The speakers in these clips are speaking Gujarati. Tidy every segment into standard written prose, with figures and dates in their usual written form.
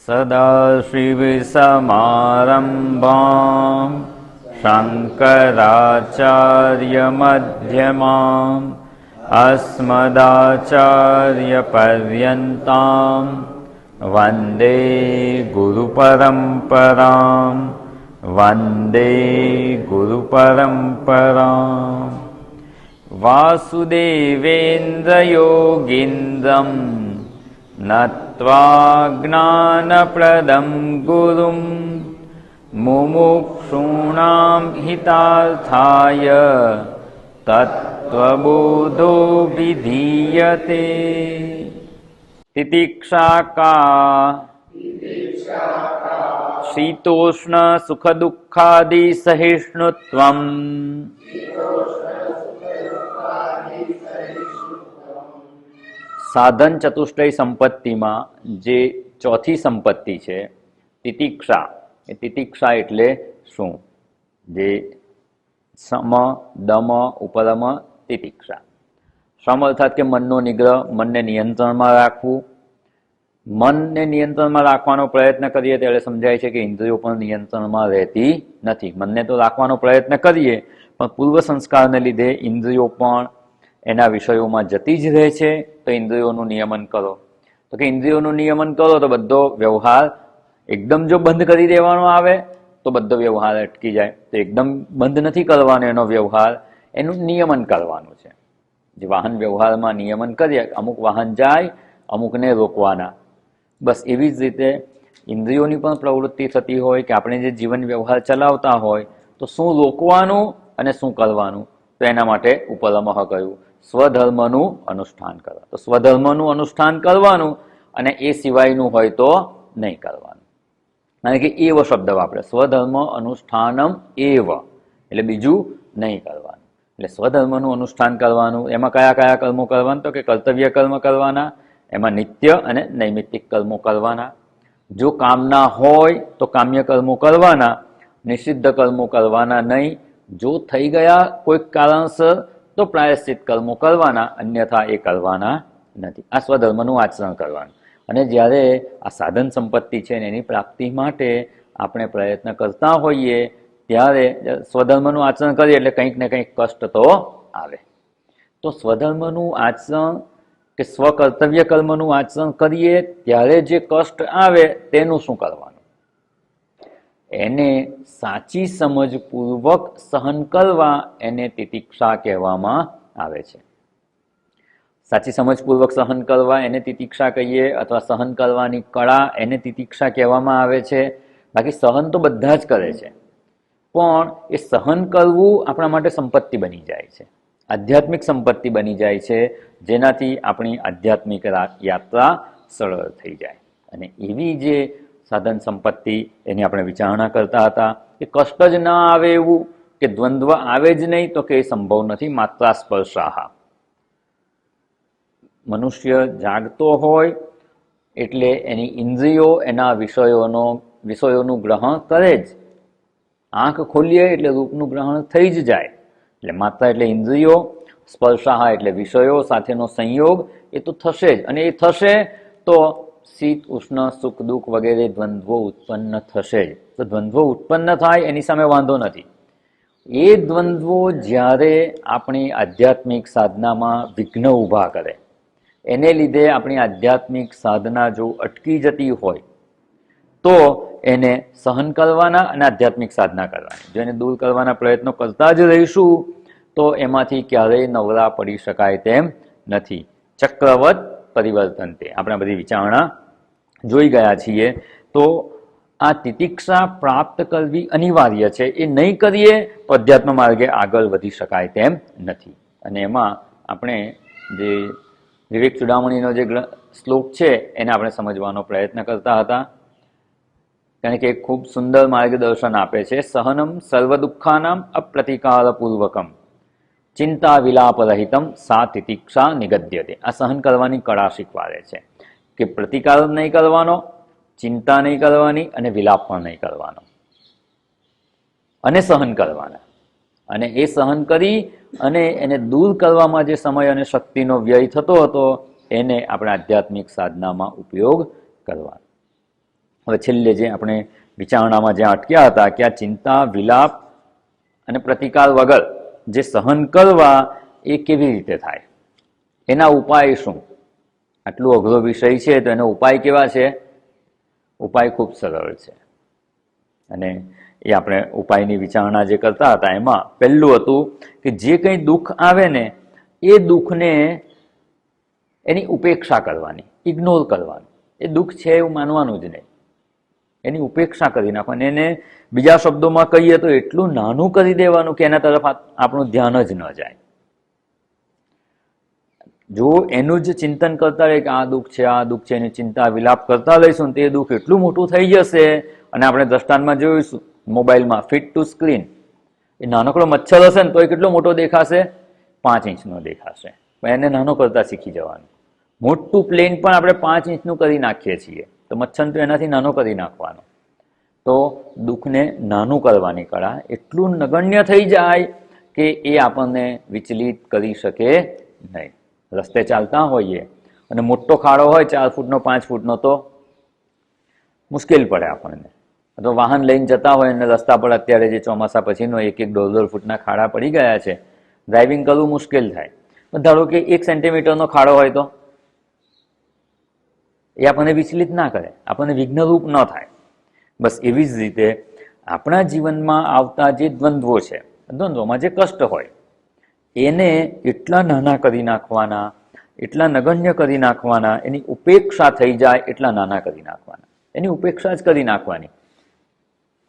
સદાશિવસમારંભાં શંકરાચાર્યમધ્યમાં અસ્મદાચાર્યપર્યન્તાં વંદે ગુરુપરંપરાં વંદે ગુરુપરંપરાં. વાસુદેવેન્દ્રયોગીન્દ્રં નત્વા જ્ઞાનપ્રદં ગુરું મુમુક્ષૂણાં હિતાર્થાય તત્વબોધો વિધીયતે. તિતિક્ષા કા શીતોષ્ણ સુખ દુઃખાદિ સહિષ્ણુત્વમ સાધન ચતુષ્ટય સંપત્તિમાં જે ચોથી સંપત્તિ છે તિતિક્ષા. એ તિતિક્ષા એટલે શું? જે સમ દમ ઉપરમ તિતિક્ષા. સમ અર્થાત કે મનનો નિગ્રહ, મનને નિયંત્રણમાં રાખવું. મનને નિયંત્રણમાં રાખવાનો પ્રયત્ન કરીએ ત્યારે સમજાય છે કે ઇન્દ્રિયો પણ નિયંત્રણમાં રહેતી નથી. મનને તો રાખવાનો પ્રયત્ન કરીએ પણ પૂર્વ સંસ્કારને લીધે ઇન્દ્રિયો પણ એના વિષયોમાં જતી જ રહે છે. તો ઇન્દ્રિયોનું નિયમન કરો. તો કે ઇન્દ્રિયોનું નિયમન કરો તો બધો વ્યવહાર એકદમ જો બંધ કરી દેવાનો આવે તો બધો વ્યવહાર અટકી જાય. તો એકદમ બંધ નથી કરવાનો એનો વ્યવહાર, એનું નિયમન કરવાનું છે. જે વાહન વ્યવહારમાં નિયમન કરીએ, અમુક વાહન જાય, અમુકને રોકવાના. બસ એવી જ રીતે ઇન્દ્રિયોની પણ પ્રવૃત્તિ થતી હોય કે આપણે જે જીવન વ્યવહાર ચલાવતા હોય તો શું રોકવાનું અને શું કરવાનું. તો એના માટે ઉપરમહ કહ્યું સ્વધર્મનું અનુષ્ઠાન કરવા. તો સ્વધર્મનું અનુષ્ઠાન કરવાનું અને એ સિવાયનું હોય તો નહીં કરવાનું. કારણ કે એવ શબ્દ વાપરે, સ્વધર્મ અનુષ્ઠાનમ એવ, એટલે બીજું નહીં કરવાનું. એટલે સ્વધર્મનું અનુષ્ઠાન કરવાનું. એમાં કયા કયા કર્મો કરવાના? તો કે કર્તવ્ય કર્મ કરવાના, એમાં નિત્ય અને નૈમિત્તિક કર્મો કરવાના. જો કામના હોય તો કામ્ય કર્મો કરવાના, નિષિદ્ધ કર્મો કરવાના નહીં. જો થઈ ગયા કોઈક કારણસર તો પ્રાયશ્ચિત કર્મો કરવાના, અન્યથા એ કરવાના નથી. આ સ્વધર્મનું આચરણ કરવાનું. અને જ્યારે આ સાધન સંપત્તિ છે એની પ્રાપ્તિ માટે આપણે પ્રયત્ન કરતા હોઈએ ત્યારે સ્વધર્મનું આચરણ કરીએ એટલે કંઈક ને કંઈક કષ્ટ તો આવે. તો સ્વધર્મનું આચરણ કે સ્વકર્તવ્ય કર્મનું આચરણ કરીએ ત્યારે જે કષ્ટ આવે તેનું શું કરવાનું? એને સાચી સમજપૂર્વક સહન કરવા, એને તિતિક્ષા કહેવામાં આવે છે. સાચી સમજપૂર્વક સહન કરવા એને તિતિક્ષા કહીએ, અથવા સહન કરવાની કળા એને તિતિક્ષા કહેવામાં આવે છે. બાકી સહન તો બધા જ કરે છે, પણ એ સહન કરવું આપણા માટે સંપત્તિ બની જાય છે, આધ્યાત્મિક સંપત્તિ બની જાય છે, જેનાથી આપણી આધ્યાત્મિક યાત્રા સરળ થઈ જાય. અને એવી જે સાધન સંપત્તિ એની આપણે વિચારણા કરતા હતા કે કષ્ટ જ ના આવે એવું, કે દ્વંદ્વ આવે જ નહીં, તો કે એ સંભવ નથી. માત્રા સ્પર્શાહા. મનુષ્ય જાગતો હોય એટલે એની ઇન્દ્રિયો એના વિષયોનું ગ્રહણ કરે જ. આંખ ખોલીએ એટલે રૂપનું ગ્રહણ થઈ જ જાય. એટલે માત્રા એટલે ઇન્દ્રિયો, સ્પર્શાહા એટલે વિષયો સાથેનો સંયોગ, એ તો થશે જ. અને એ થશે તો શીત ઉષ્ણ સુખ દુઃખ વગેરે દ્વંદ્વો ઉત્પન્ન થશે જ. તો દ્વંદ્વો ઉત્પન્ન થાય એની સામે વાંધો નથી. એ દ્વંદ્વો જ્યારે આપણી આધ્યાત્મિક સાધનામાં વિઘ્ન ઊભા કરે, એને લીધે આપણી આધ્યાત્મિક સાધના જો અટકી જતી હોય તો એને સહન કરવાના અને આધ્યાત્મિક સાધના કરવાની. જો એને દૂર કરવાના પ્રયત્નો કરતા જ રહીશું તો એમાંથી ક્યારેય નવરા પડી શકાય તેમ નથી. ચક્રવત પરિવર્તન તે આપણે બધી વિચારણા જોઈ ગયા છીએ. તો આ તિતિક્ષા પ્રાપ્ત કરવી અનિવાર્ય છે. એ નહીં કરીએ તો અધ્યાત્મ માર્ગે આગળ વધી શકાય તેમ નથી. અને એમાં આપણે જે વિવેક ચૂડામણીનો જે શ્લોક છે એને આપણે સમજવાનો પ્રયત્ન કરતા હતા. કારણ કે ખૂબ સુંદર માર્ગદર્શન આપે છે. સહનમ સર્વ દુઃખાનામ અપ્રતિકારપૂર્વકમ ચિંતા વિલાપ રહિતમ સા તિતિક્ષા નિગદ્યતે. આ સહન કરવાની કળા શીખવાડે છે કે પ્રતિકાર નહીં કરવાનો, ચિંતા નહીં કરવાની અને વિલાપ પણ નહીં કરવાનો, અને સહન કરવાના. અને એ સહન કરી અને એને દૂર કરવામાં જે સમય અને શક્તિનો વ્યય થતો હતો એને આપણે આધ્યાત્મિક સાધનામાં ઉપયોગ કરવાનો. હવે છેલ્લે જે આપણે વિચારણામાં જ્યાં અટક્યા હતા કે આ ચિંતા, વિલાપ અને પ્રતિકાર વગર જે સહન કરવા એ કેવી રીતે થાય, એના ઉપાય શું? આટલો અઘરો વિષય છે તો એનો ઉપાય કેવા છે? ઉપાય ખૂબ સરળ છે. અને એ આપણે ઉપાયની વિચારણા જે કરતા હતા એમાં પહેલું હતું કે જે કંઈ દુઃખ આવે ને એ દુઃખને એની ઉપેક્ષા કરવાની, ઇગ્નોર કરવાનું. એ દુઃખ છે એવું માનવાનું જ નહીં, એની ઉપેક્ષા કરી નાખવાની. એને બીજા શબ્દોમાં કહીએ તો એટલું નાનું કરી દેવાનું કે એના તરફ આપણું ધ્યાન જ ન જાય. જો એનું જ ચિંતન કરતા રહે કે આ દુઃખ છે, આ દુઃખ છે, એની ચિંતા વિલાપ કરતા રહીશું તે દુઃખ એટલું મોટું થઈ જશે. અને આપણે દ્રષ્ટાંતમાં જોઈશું મોબાઈલમાં ફિટ ટુ સ્ક્રીન, એ નાનકડો મચ્છર હશે ને તો એ કેટલો મોટો દેખાશે? 5 ઇંચનો દેખાશે. પણ એને નાનો કરતા શીખી જવાનું. મોટું પ્લેન પણ આપણે 5 ઇંચનું કરી નાખીએ છીએ, તો મચ્છર તો એનાથી નાનો કરી નાખવાનો. તો દુઃખને નાનું કરવાની કળા એટલું નગણ્ય થઈ જાય કે એ આપણને વિચલિત કરી શકે નહીં. રસ્તે ચાલતા હોઈએ અને મોટો ખાડો હોય 4 ફૂટનો 5 ફૂટનો તો મુશ્કેલ પડે આપણને. અથવા વાહન લઈને જતા હોય અને રસ્તા પર અત્યારે જે ચોમાસા પછીનો 1-1, 1.5 ફૂટના ખાડા પડી ગયા છે, ડ્રાઇવિંગ કરવું મુશ્કેલ થાય. ધારો કે 1 સેન્ટીમીટરનો ખાડો હોય તો એ આપણને વિચલિત ના કરે, આપણને વિઘ્નરૂપ ન થાય. બસ એવી જ રીતે આપણા જીવનમાં આવતા જે દ્વંદ્વો છે, દ્વંદ્વોમાં જે કષ્ટ હોય એને એટલા નાના કરી નાખવાના, એટલા નગણ્ય કરી નાખવાના, એની ઉપેક્ષા થઈ જાય એટલા નાના કરી નાખવાના. એની ઉપેક્ષા જ કરી નાખવાની.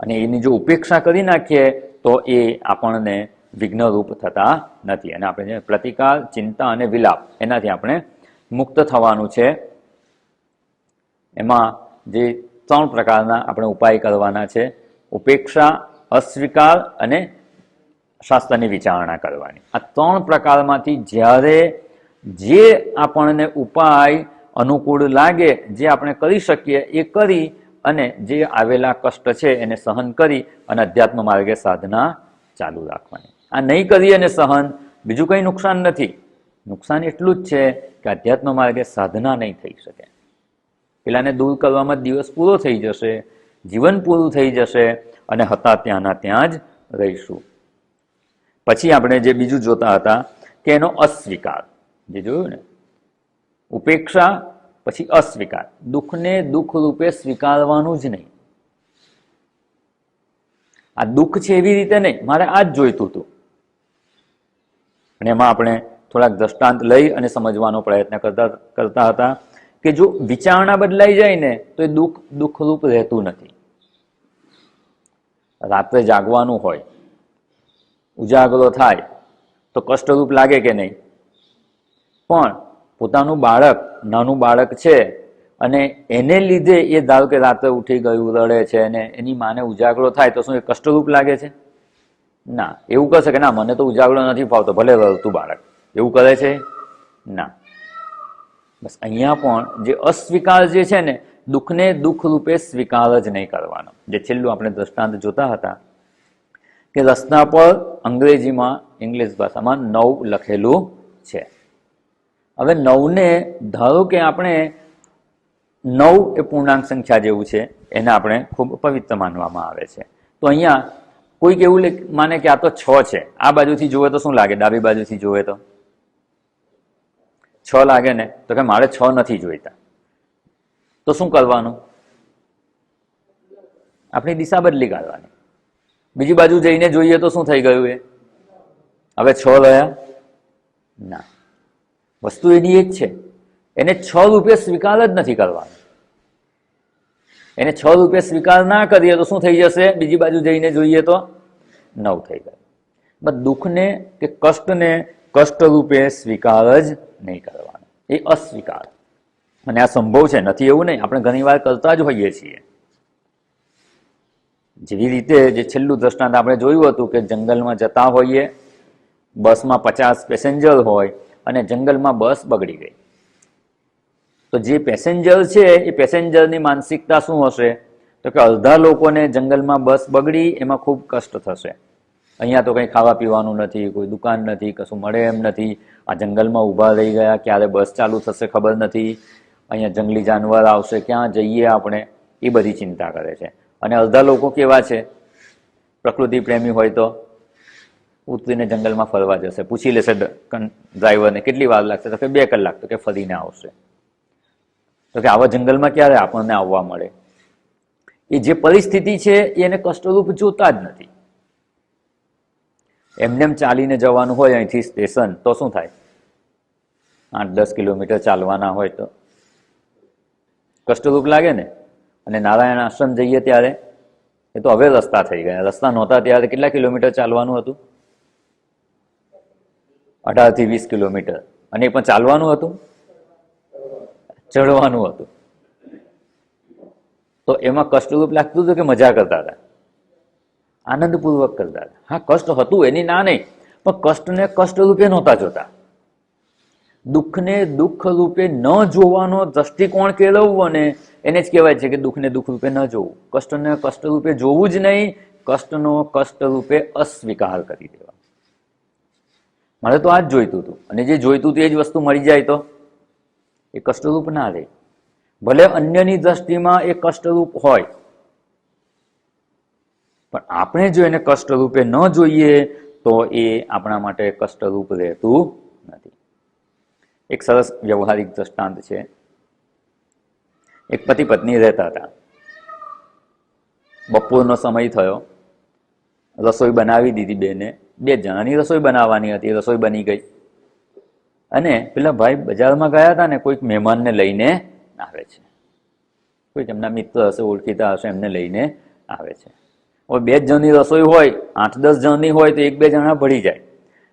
અને એની જો ઉપેક્ષા કરી નાખીએ તો એ આપણને વિઘ્નરૂપ થતા નથી. અને આપણે પ્રતિકાર, ચિંતા અને વિલાપ એનાથી આપણે મુક્ત થવાનું છે. એમાં જે 3 પ્રકારના આપણે ઉપાય કરવાના છે: ઉપેક્ષા, અસ્વીકાર અને શાસ્ત્રની વિચારણા કરવાની. આ 3 પ્રકારમાંથી જ્યારે જે આપણને ઉપાય અનુકૂળ લાગે, જે આપણે કરી શકીએ એ કરી અને જે આવેલા કષ્ટ છે એને સહન કરી અને અધ્યાત્મ માર્ગે સાધના ચાલુ રાખવાની. આ નહીં કરી અને સહન, બીજું કંઈ નુકસાન નથી. નુકસાન એટલું જ છે કે અધ્યાત્મ માર્ગે સાધના નહીં થઈ શકે. પેલાને દૂર કરવામાં દિવસ પૂરો થઈ જશે, જીવન પૂરું થઈ જશે અને હતા ત્યાંના ત્યાં જ રહીશું. પછી આપણે જે બીજું જોતા હતા કે એનો અસ્વીકાર, જે જોયું ને, ઉપેક્ષા પછી અસ્વીકાર. દુઃખને દુઃખ રૂપે સ્વીકારવાનું જ નહીં. આ દુઃખ છે એવી રીતે નહીં, મારે આ જ જોઈતું હતું. અને એમાં આપણે થોડાક દ્રષ્ટાંત લઈ અને સમજવાનો પ્રયત્ન કરતા હતા કે જો વિચારણા બદલાઈ જાય ને તો એ દુઃખ દુઃખરૂપ રહેતું નથી. રાત્રે જાગવાનું હોય, ઉજાગરો થાય તો કષ્ટરૂપ લાગે કે નહીં? પણ પોતાનું બાળક, નાનું બાળક છે અને એને લીધે એ ધારો કે રાત્રે ઉઠી ગયું, રડે છે અને એની માને ઉજાગરો થાય તો શું એ કષ્ટરૂપ લાગે છે? ના. એવું કહેશે કે ના, મને તો ઉજાગરો નથી ફાવતો, ભલે રડતું બાળક. એવું કરે છે? ના. બસ અહીંયા પણ જે અસ્વીકાર જે છે ને, દુઃખને દુઃખ રૂપે સ્વીકાર જ નહીં કરવાનો. જે છેલ્લું આપણે દ્રષ્ટાંત જોતા હતા કે રસ્તા પર અંગ્રેજીમાં, ઇંગ્લિશ ભાષામાં 9 લખેલું છે. હવે 9ને ધારો કે આપણે 9 એ પૂર્ણાંક સંખ્યા જેવું છે, એને આપણે ખૂબ પવિત્ર માનવામાં આવે છે. તો અહીંયા કોઈક એવું માને કે આ તો 6 છે. આ બાજુથી જોવે તો શું લાગે? ડાબી બાજુથી જોવે તો 6 લાગે ને? તો કે મારે 6 નથી જોઈતા. તો શું કરવાનું? આપણી દિશા બદલી કાઢવાની. બીજી બાજુ જઈને જોઈએ તો શું થઈ ગયું? એ હવે 6 રહ્યા? ના. વસ્તુ એની એક છે, એને 6 રૂપે સ્વીકાર જ નથી કરવાનો. એને 6 રૂપે સ્વીકાર ના કરીએ તો શું થઈ જશે? બીજી બાજુ જઈને જોઈએ તો 9 થઈ ગયું. બસ દુઃખને કે કષ્ટને કષ્ટ રૂપે સ્વીકાર જ નહીં કરવાનો, એ અસ્વીકાર. અને આ સંભવ છે, નથી એવું નહીં, આપણે ઘણી વાર કરતા જ હોઈએ છીએ. જેવી રીતે જે છેલ્લું દ્રષ્ટાંત આપણે જોયું હતું કે જંગલમાં જતા હોઈએ, બસમાં 50 પેસેન્જર હોય અને જંગલમાં બસ બગડી ગઈ. તો જે પેસેન્જર છે એ પેસેન્જરની માનસિકતા શું હશે? તો કે અડધા લોકોને જંગલમાં બસ બગડી એમાં ખૂબ કષ્ટ થશે. અહીંયા તો કંઈ ખાવા પીવાનું નથી, કોઈ દુકાન નથી, કશું મળે એમ નથી, આ જંગલમાં ઊભા રહી ગયા, ક્યારે બસ ચાલુ થશે ખબર નથી, અહીંયા જંગલી જાનવર આવશે, ક્યાં જઈએ આપણે? એ બધી ચિંતા કરે છે. અને અડધા લોકો કેવા છે, પ્રકૃતિ પ્રેમી હોય તો ઉતરીને જંગલમાં ફરવા જશે, પૂછી લેશે ડ્રાઈવરને કેટલી વાર લાગશે, તો કે 2 કલાક, તો કે ફરીને આવશે. તો કે આવા જંગલમાં ક્યારે આપણને આવવા મળે? એ જે પરિસ્થિતિ છે એને કષ્ટરૂપ જોતા જ નથી. એમનેમ ચાલીને જવાનું હોય અહીંથી સ્ટેશન, તો શું થાય? 8-10 કિલોમીટર ચાલવાના હોય તો કષ્ટરૂપ લાગે ને. અને નારાયણ આશ્રમ જઈએ ત્યારે એ તો હવે રસ્તા થઈ ગયા, રસ્તા નહોતા ત્યારે કેટલા કિલોમીટર ચાલવાનું હતું? 18 થી 20 કિલોમીટર. અને એ પણ ચાલવાનું હતું, ચડવાનું હતું. તો એમાં કષ્ટરૂપ લાગતું હતું કે મજા કરતા હતા? આનંદપૂર્વક કરતા હતા. હા, કષ્ટ હતું, એની ના નહીં, પણ કષ્ટને કષ્ટ રૂપે નહોતા જોતા. દુઃખને દુઃખ રૂપે ન જોવાનો દ્રષ્ટિકોણ કેળવવો ને એને જ કહેવાય છે કે દુઃખને દુઃખ રૂપે ન જોવું. કષ્ટને કષ્ટ રૂપે જોવું જ નહીં, કષ્ટનો કષ્ટ રૂપે અસ્વીકાર કરી દેવા. મારે તો આ જ જોઈતું હતું, અને જે જોઈતું હતું એ જ વસ્તુ મળી જાય તો એ કષ્ટરૂપ ના રહે. ભલે અન્યની દ્રષ્ટિમાં એ કષ્ટરૂપ હોય, પણ આપણે જો એને કષ્ટરૂપે ન જોઈએ તો એ આપણા માટે કષ્ટરૂપ રહેતું નથી. એક સરસ વ્યવહારિક દ્રષ્ટાંત છે. એક પતિ પત્ની રહેતા હતા. બપોરનો સમય થયો, રસોઈ બનાવી દીધી બેને. 2 જણાની રસોઈ બનાવવાની હતી, રસોઈ બની ગઈ. અને પેલા ભાઈ બજારમાં ગયા હતા ને, કોઈક મહેમાનને લઈને આવે છે. કોઈક એમના મિત્ર હશે, ઓળખીતા હશે, એમને લઈને આવે છે. હવે 2 જણની રસોઈ હોય, 8-10 જણની હોય તો 1-2 જણા ભળી જાય.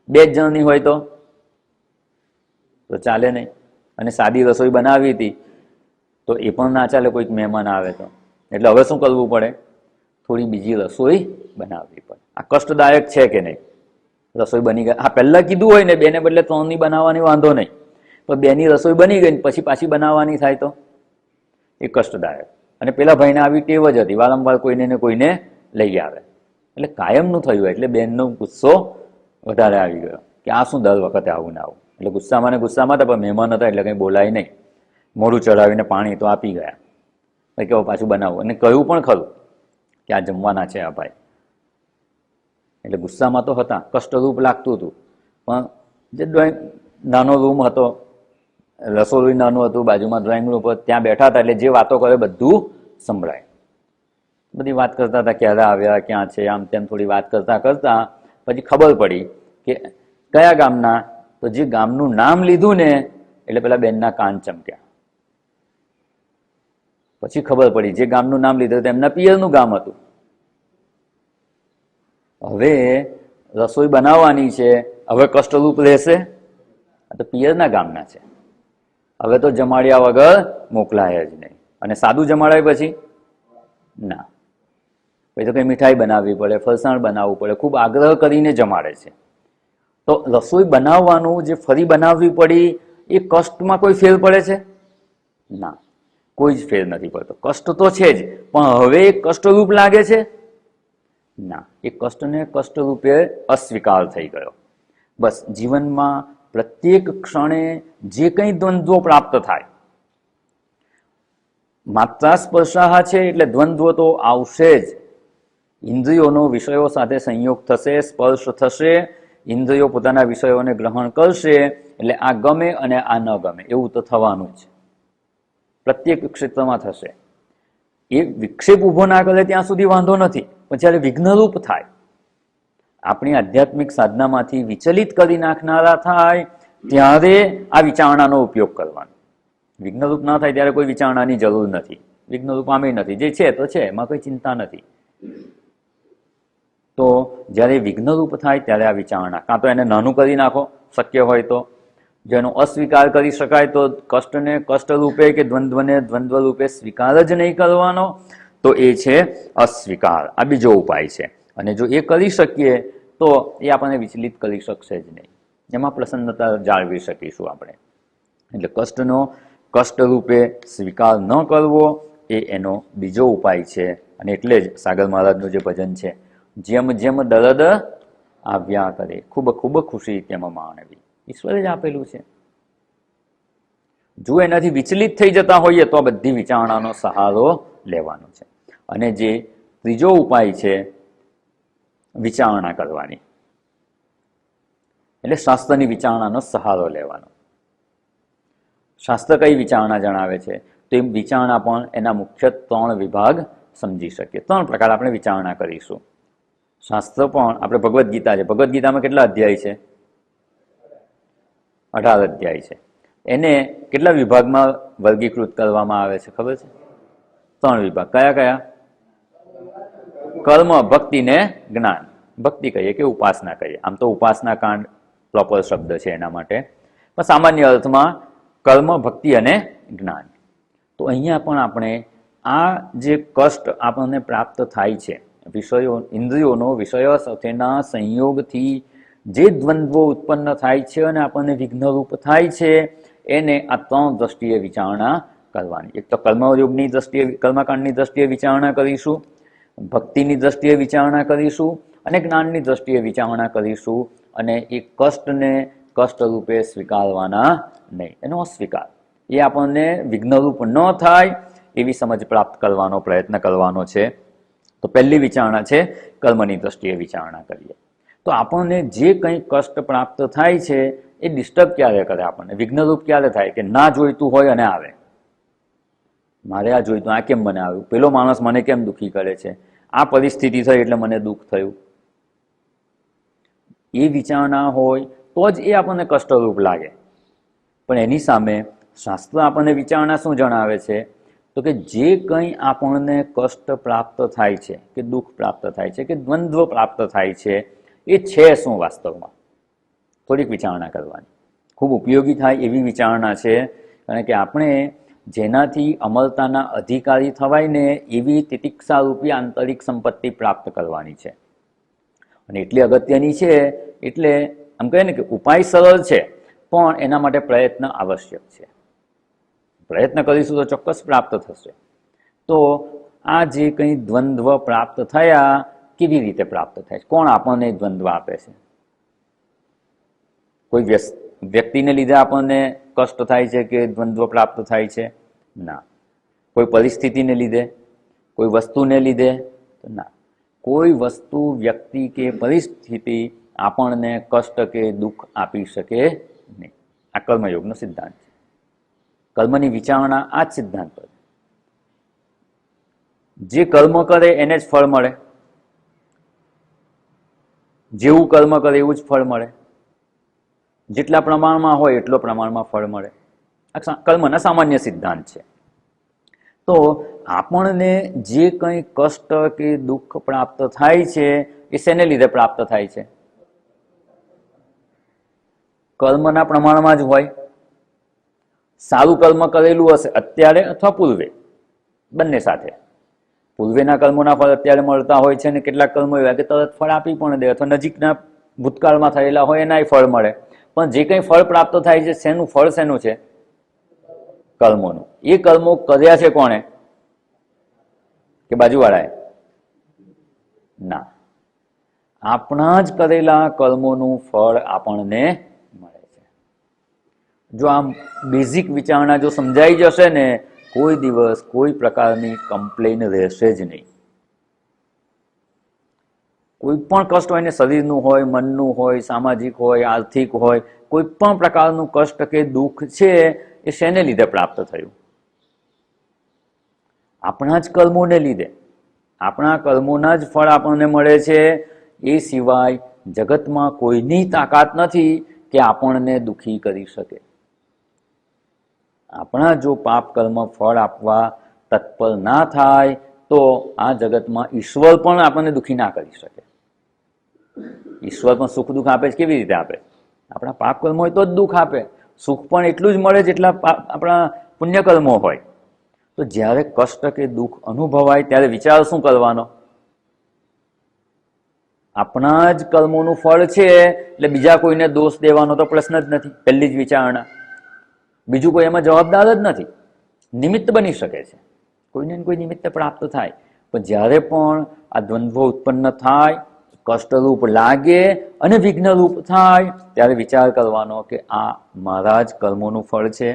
2 જણની હોય તો ચાલે નહીં. અને સાદી રસોઈ બનાવી હતી તો એ પણ ના ચાલે, કોઈક મહેમાન આવે તો. એટલે હવે શું કરવું પડે? થોડી બીજી રસોઈ બનાવવી પડે. આ કષ્ટદાયક છે કે નહીં? રસોઈ બની ગઈ, હા પહેલા કીધું હોય ને 2 ને બદલે 3ની બનાવવાની, વાંધો નહીં, પણ 2ની રસોઈ બની ગઈ પછી પાછી બનાવવાની થાય તો એ કષ્ટદાયક. અને પેલા ભાઈને આવી ટેવ જ હતી, વારંવાર કોઈને ને કોઈને લઈ આવે. એટલે કાયમનું થયું, એટલે બેનનો ગુસ્સો વધારે આવી ગયો કે આ શું દર વખતે આવું ને આવું. એટલે ગુસ્સામાં ને ગુસ્સામાં હતા, પણ મહેમાન હતા એટલે કંઈ બોલાય નહીં. મોઢું ચડાવીને પાણી તો આપી ગયા કે પાછું બનાવું. અને કહ્યું પણ ખરું કે આ જમવાના છે આ ભાઈ. એટલે ગુસ્સામાં તો હતા, કષ્ટરૂપ લાગતું હતું. પણ જે નાનો રૂમ હતો, રસોડું નાનું હતું, બાજુમાં ડ્રોઈંગ રૂમ પર, ત્યાં બેઠા હતા. એટલે જે વાતો કરે બધું સંભળાય. બધી વાત કરતા હતા, ક્યારે આવ્યા, ક્યાં છે, આમ તેમ થોડી વાત કરતા કરતા પછી ખબર પડી કે કયા ગામના. તો જે ગામનું નામ લીધું ને એટલે પેલા બેનના કાન ચમક્યા. પછી ખબર પડી જે ગામનું નામ લીધું તો એમના પિયરનું ગામ હતું. હવે રસોઈ બનાવવાની છે, હવે કષ્ટરૂપ રહેશે? આ તો પિયરના ગામના છે, હવે તો જમાડ્યા વગર મોકલાય જ નહીં. અને સાદું જમાડાય પછી ના, પછી તો કંઈ મીઠાઈ બનાવવી પડે, ફરસાણ બનાવવું પડે, ખૂબ આગ્રહ કરીને જમાડે છે. તો રસોઈ બનાવવાનું જે ફરી બનાવવી પડી એ કષ્ટમાં કોઈ ફેર પડે છે? ના, કોઈ જ ફેર નથી પડતો. કષ્ટ તો છે જ, પણ હવે એ કષ્ટરૂપ લાગે છે? ના, એ કષ્ટને કષ્ટરૂપે અસ્વીકાર થઈ ગયો. બસ જીવનમાં પ્રત્યેક ક્ષણે જે કંઈ દ્વંદ્વો પ્રાપ્ત થાય, માત્રા સ્પર્શાહ છે એટલે દ્વંદ્વ તો આવશે જ. ઇન્દ્રિયોનો વિષયો સાથે સંયોગ થશે, સ્પર્શ થશે, ઇન્દ્રિયો પોતાના વિષયોને ગ્રહણ કરશે, એટલે આ ગમે અને આ ન ગમે એવું તો થવાનું જ. પ્રત્યેક ક્ષેત્રમાં થશે. એ વિક્ષેપ ઊભો ના કરે ત્યાં સુધી વાંધો નથી, પણ જ્યારે વિઘ્નરૂપ થાય, આપણી આધ્યાત્મિક સાધનામાંથી વિચલિત કરી નાખનારા થાય, ત્યારે આ વિચારણાનો ઉપયોગ કરવાનો. વિઘ્નરૂપ ના થાય ત્યારે કોઈ વિચારણાની જરૂર નથી. વિઘ્નરૂપ આમે નથી, જે છે તો છે, એમાં કોઈ ચિંતા નથી. તો જ્યારે વિઘ્નરૂપ થાય ત્યારે આ વિચારણા, કાં તો એને નાનું કરી નાખો શક્ય હોય તો, જેનો અસ્વીકાર કરી શકાય તો કષ્ટને કષ્ટ રૂપે કે દ્વંદ્વને દ્વંદ્વ રૂપે સ્વીકાર જ નહીં કરવાનો, તો એ છે અસ્વીકાર. આ બીજો ઉપાય છે. અને જો એ કરી શકીએ તો એ આપણને વિચલિત કરી શકશે જ નહીં, એમાં પ્રસન્નતા જાળવી શકીશું આપણે. એટલે કષ્ટનો કષ્ટ રૂપે સ્વીકાર ન કરવો એ એનો બીજો ઉપાય છે. અને એટલે જ સાગર મહારાજનું જે ભજન છે, જેમ જેમ દર્દ આવ્યા કરે, ખૂબ ખૂબ ખુશી તેમાં માણવી. ઈશ્વરે જ આપેલું છે. જો એનાથી વિચલિત થઈ જતા હોઈએ તો બધી વિચારણાનો સહારો લેવાનો છે. અને જે ત્રીજો ઉપાય છે વિચારણા કરવાની, એટલે શાસ્ત્રની વિચારણાનો સહારો લેવાનો. શાસ્ત્ર કઈ વિચારણા જણાવે છે? તો એ વિચારણા પણ એના મુખ્ય 3 વિભાગ સમજી શકીએ. 3 પ્રકાર આપણે વિચારણા કરીશું. શાસ્ત્ર પણ આપણે ભગવદ્ ગીતા છે. ભગવદ્ ગીતામાં કેટલા અધ્યાય છે? 18 અધ્યાય છે. એને કેટલા વિભાગમાં વર્ગીકૃત કરવામાં આવે છે ખબર છે? 3 વિભાગ. કયા કયા? કર્મ, ભક્તિ ને જ્ઞાન. ભક્તિ કહીએ કે ઉપાસના કહીએ. આમ તો ઉપાસના કાંડ પ્રોપર શબ્દ છે એના માટે, પણ સામાન્ય અર્થમાં કર્મ, ભક્તિ અને જ્ઞાન. તો અહીંયા પણ આપણે આ જે કષ્ટ આપણને પ્રાપ્ત થાય છે વિષયો, ઇન્દ્રિયોનો વિષયો સાથેના સંયોગથી જે દ્વંદ્વો ઉત્પન્ન થાય છે અને આપણને વિઘ્નરૂપ થાય છે, એને આ 3 દ્રષ્ટિએ વિચારણા કરવાની. એક તો કર્મયોગની દ્રષ્ટિએ, કર્મકાંડની દ્રષ્ટિએ વિચારણા કરીશું, ભક્તિની દ્રષ્ટિએ વિચારણા કરીશું અને જ્ઞાનની દ્રષ્ટિએ વિચારણા કરીશું. અને એ કષ્ટને કષ્ટ રૂપે સ્વીકારવાના નહીં, એનો અસ્વીકાર, એ આપણને વિઘ્નરૂપ ન થાય એવી સમજ પ્રાપ્ત કરવાનો પ્રયત્ન કરવાનો છે. તો પહેલી વિચારણા છે કર્મની દ્રષ્ટિએ વિચારણા કરીએ. તો આપણને જે કંઈ કષ્ટ પ્રાપ્ત થાય છે એ ડિસ્ટર્બ ક્યારે કરે આપણને, વિઘ્નરૂપ ક્યારે થાય કે ના જોઈતું હોય અને આવે. મારે આ જોઈતું, આ કેમ મને આવ્યું, પેલો માણસ મને કેમ દુઃખી કરે છે, આ પરિસ્થિતિ થઈ એટલે મને દુઃખ થયું. એ વિચારણા હોય તો જ એ આપણને કષ્ટરૂપ લાગે. પણ એની સામે શાસ્ત્ર આપણને વિચારણા શું જણાવે છે? તો કે જે કંઈ આપણને કષ્ટ પ્રાપ્ત થાય છે કે દુઃખ પ્રાપ્ત થાય છે કે દ્વંદ્વ પ્રાપ્ત થાય છે, એ છે શું વાસ્તવમાં? થોડીક વિચારણા કરવાની. ખૂબ ઉપયોગી થાય એવી વિચારણા છે. કારણ કે આપણે જેનાથી અમરતાના અધિકારી થવાય ને એવી તિતિક્ષારૂપી આંતરિક સંપત્તિ પ્રાપ્ત કરવાની છે. અને એટલી અગત્યની છે એટલે આમ કહે ને કે ઉપાય સરળ છે, પણ એના માટે પ્રયત્ન આવશ્યક છે. પ્રયત્ન કરીશું તો ચોક્કસ પ્રાપ્ત થશે. તો આ જે કંઈ દ્વંદ્વ પ્રાપ્ત થયા, કેવી રીતે પ્રાપ્ત થાય છે? કોણ આપણને દ્વંદ્વ આપે છે? કોઈ વ્યક્તિને લીધે આપણને કષ્ટ થાય છે કે દ્વંદ્વ પ્રાપ્ત થાય છે? ના. કોઈ પરિસ્થિતિને લીધે, કોઈ વસ્તુને લીધે? ના. કોઈ વસ્તુ, વ્યક્તિ કે પરિસ્થિતિ આપણને કષ્ટ કે દુઃખ આપી શકે નહીં. આ કર્મયોગનો સિદ્ધાંત છે. કર્મની વિચારણા આ જ સિદ્ધાંત પર. જે કર્મ કરે એને જ ફળ મળે. જેવું કર્મ કરે એવું જ ફળ મળે. જેટલા પ્રમાણમાં હોય એટલો પ્રમાણમાં ફળ મળે. આ કર્મના સામાન્ય સિદ્ધાંત છે. તો આપણને જે કંઈ કષ્ટ કે દુઃખ પ્રાપ્ત થાય છે એ શેને લીધે પ્રાપ્ત થાય છે? કર્મના પ્રમાણમાં જ હોય. સારું કર્મ કરેલું હશે અત્યારે અથવા પૂર્વે, બંને સાથે. પૂર્વેના કર્મોના ફળ અત્યારે મળતા હોય છે અને કેટલાક કર્મો એવા કે તરત ફળ આપી પણ દે, અથવા નજીકના ભૂતકાળમાં થયેલા હોય એનાય ફળ મળે. પણ જે કંઈ ફળ પ્રાપ્ત થાય છે, શેનું ફળ? શેનું છે? કર્મોનું. એ કર્મો કર્યા છે કોણે? કે બાજુવાળાએ? ના. આપણા જ કરેલા કર્મોનું ફળ આપણને મળે છે. જો આમ બેઝિક વિચારણા જો સમજાઈ જશે ને, કોઈ દિવસ કોઈ પ્રકારની કમ્પ્લેન રહેશે જ નહીં. કોઈ પણ કષ્ટ હોય ને, શરીરનું હોય, મનનું હોય, સામાજિક હોય, આર્થિક હોય, કોઈ પણ પ્રકારનું કષ્ટ કે દુઃખ છે એ શેને લીધે પ્રાપ્ત થયું? આપણા જ કર્મોને લીધે. આપણા કર્મોના જ ફળ આપણને મળે છે. એ સિવાય જગતમાં કોઈની તાકાત નથી કે આપણને દુઃખી કરી શકે. આપણા જો પાપ કર્મ ફળ આપવા તત્પર ના થાય તો આ જગતમાં ઈશ્વર પણ આપણને દુઃખી ના કરી શકે. ઈશ્વર પણ સુખ દુઃખ આપે છે. કેવી રીતે આપે? આપણા પાપ કર્મ હોય તો જ દુઃખ આપે. સુખ પણ એટલું જ મળે જેટલા આપણા પુણ્યકર્મો હોય. તો જ્યારે કષ્ટ કે દુઃખ અનુભવાય ત્યારે વિચાર શું કરવાનો? આપણા જ કર્મોનું ફળ છે એટલે બીજા કોઈને દોષ દેવાનો તો પ્રશ્ન જ નથી. પહેલી જ વિચારણા. બીજું કોઈ એમાં જવાબદાર જ નથી. નિમિત્ત બની શકે છે, કોઈને કોઈ નિમિત્ત પ્રાપ્ત થાય. પણ જ્યારે પણ આ દ્વંદ્વ ઉત્પન્ન થાય, કષ્ટરૂપ લાગે અને વિઘ્નરૂપ થાય, ત્યારે વિચાર કરવાનો કે આ મારા જ કર્મોનું ફળ છે.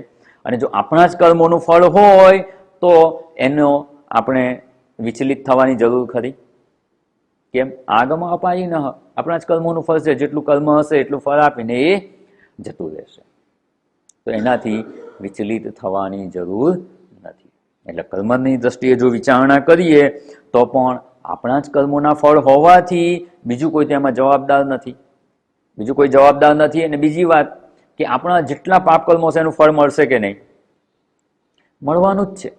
અને જો આપણા જ કર્મોનું ફળ હોય તો એનો આપણે વિચલિત થવાની જરૂર ખરી? કેમ? આગમ અપાઈ ન, આપણા જ કર્મોનું ફળ છે, જેટલું કર્મ હશે એટલું ફળ આપીને એ જતું રહેશે. તો એનાથી વિચલિત થવાની જરૂર નથી. એટલે કર્મની દ્રષ્ટિએ જો વિચારણા કરીએ તો પણ આપણા જ કર્મોના ફળ હોવાથી બીજું કોઈ તેમાં જવાબદાર નથી. બીજું કોઈ જવાબદાર નથી. અને બીજી વાત કે આપણા જેટલા પાપ કર્મો છે એનું ફળ મળશે કે નહીં? મળવાનું જ છે.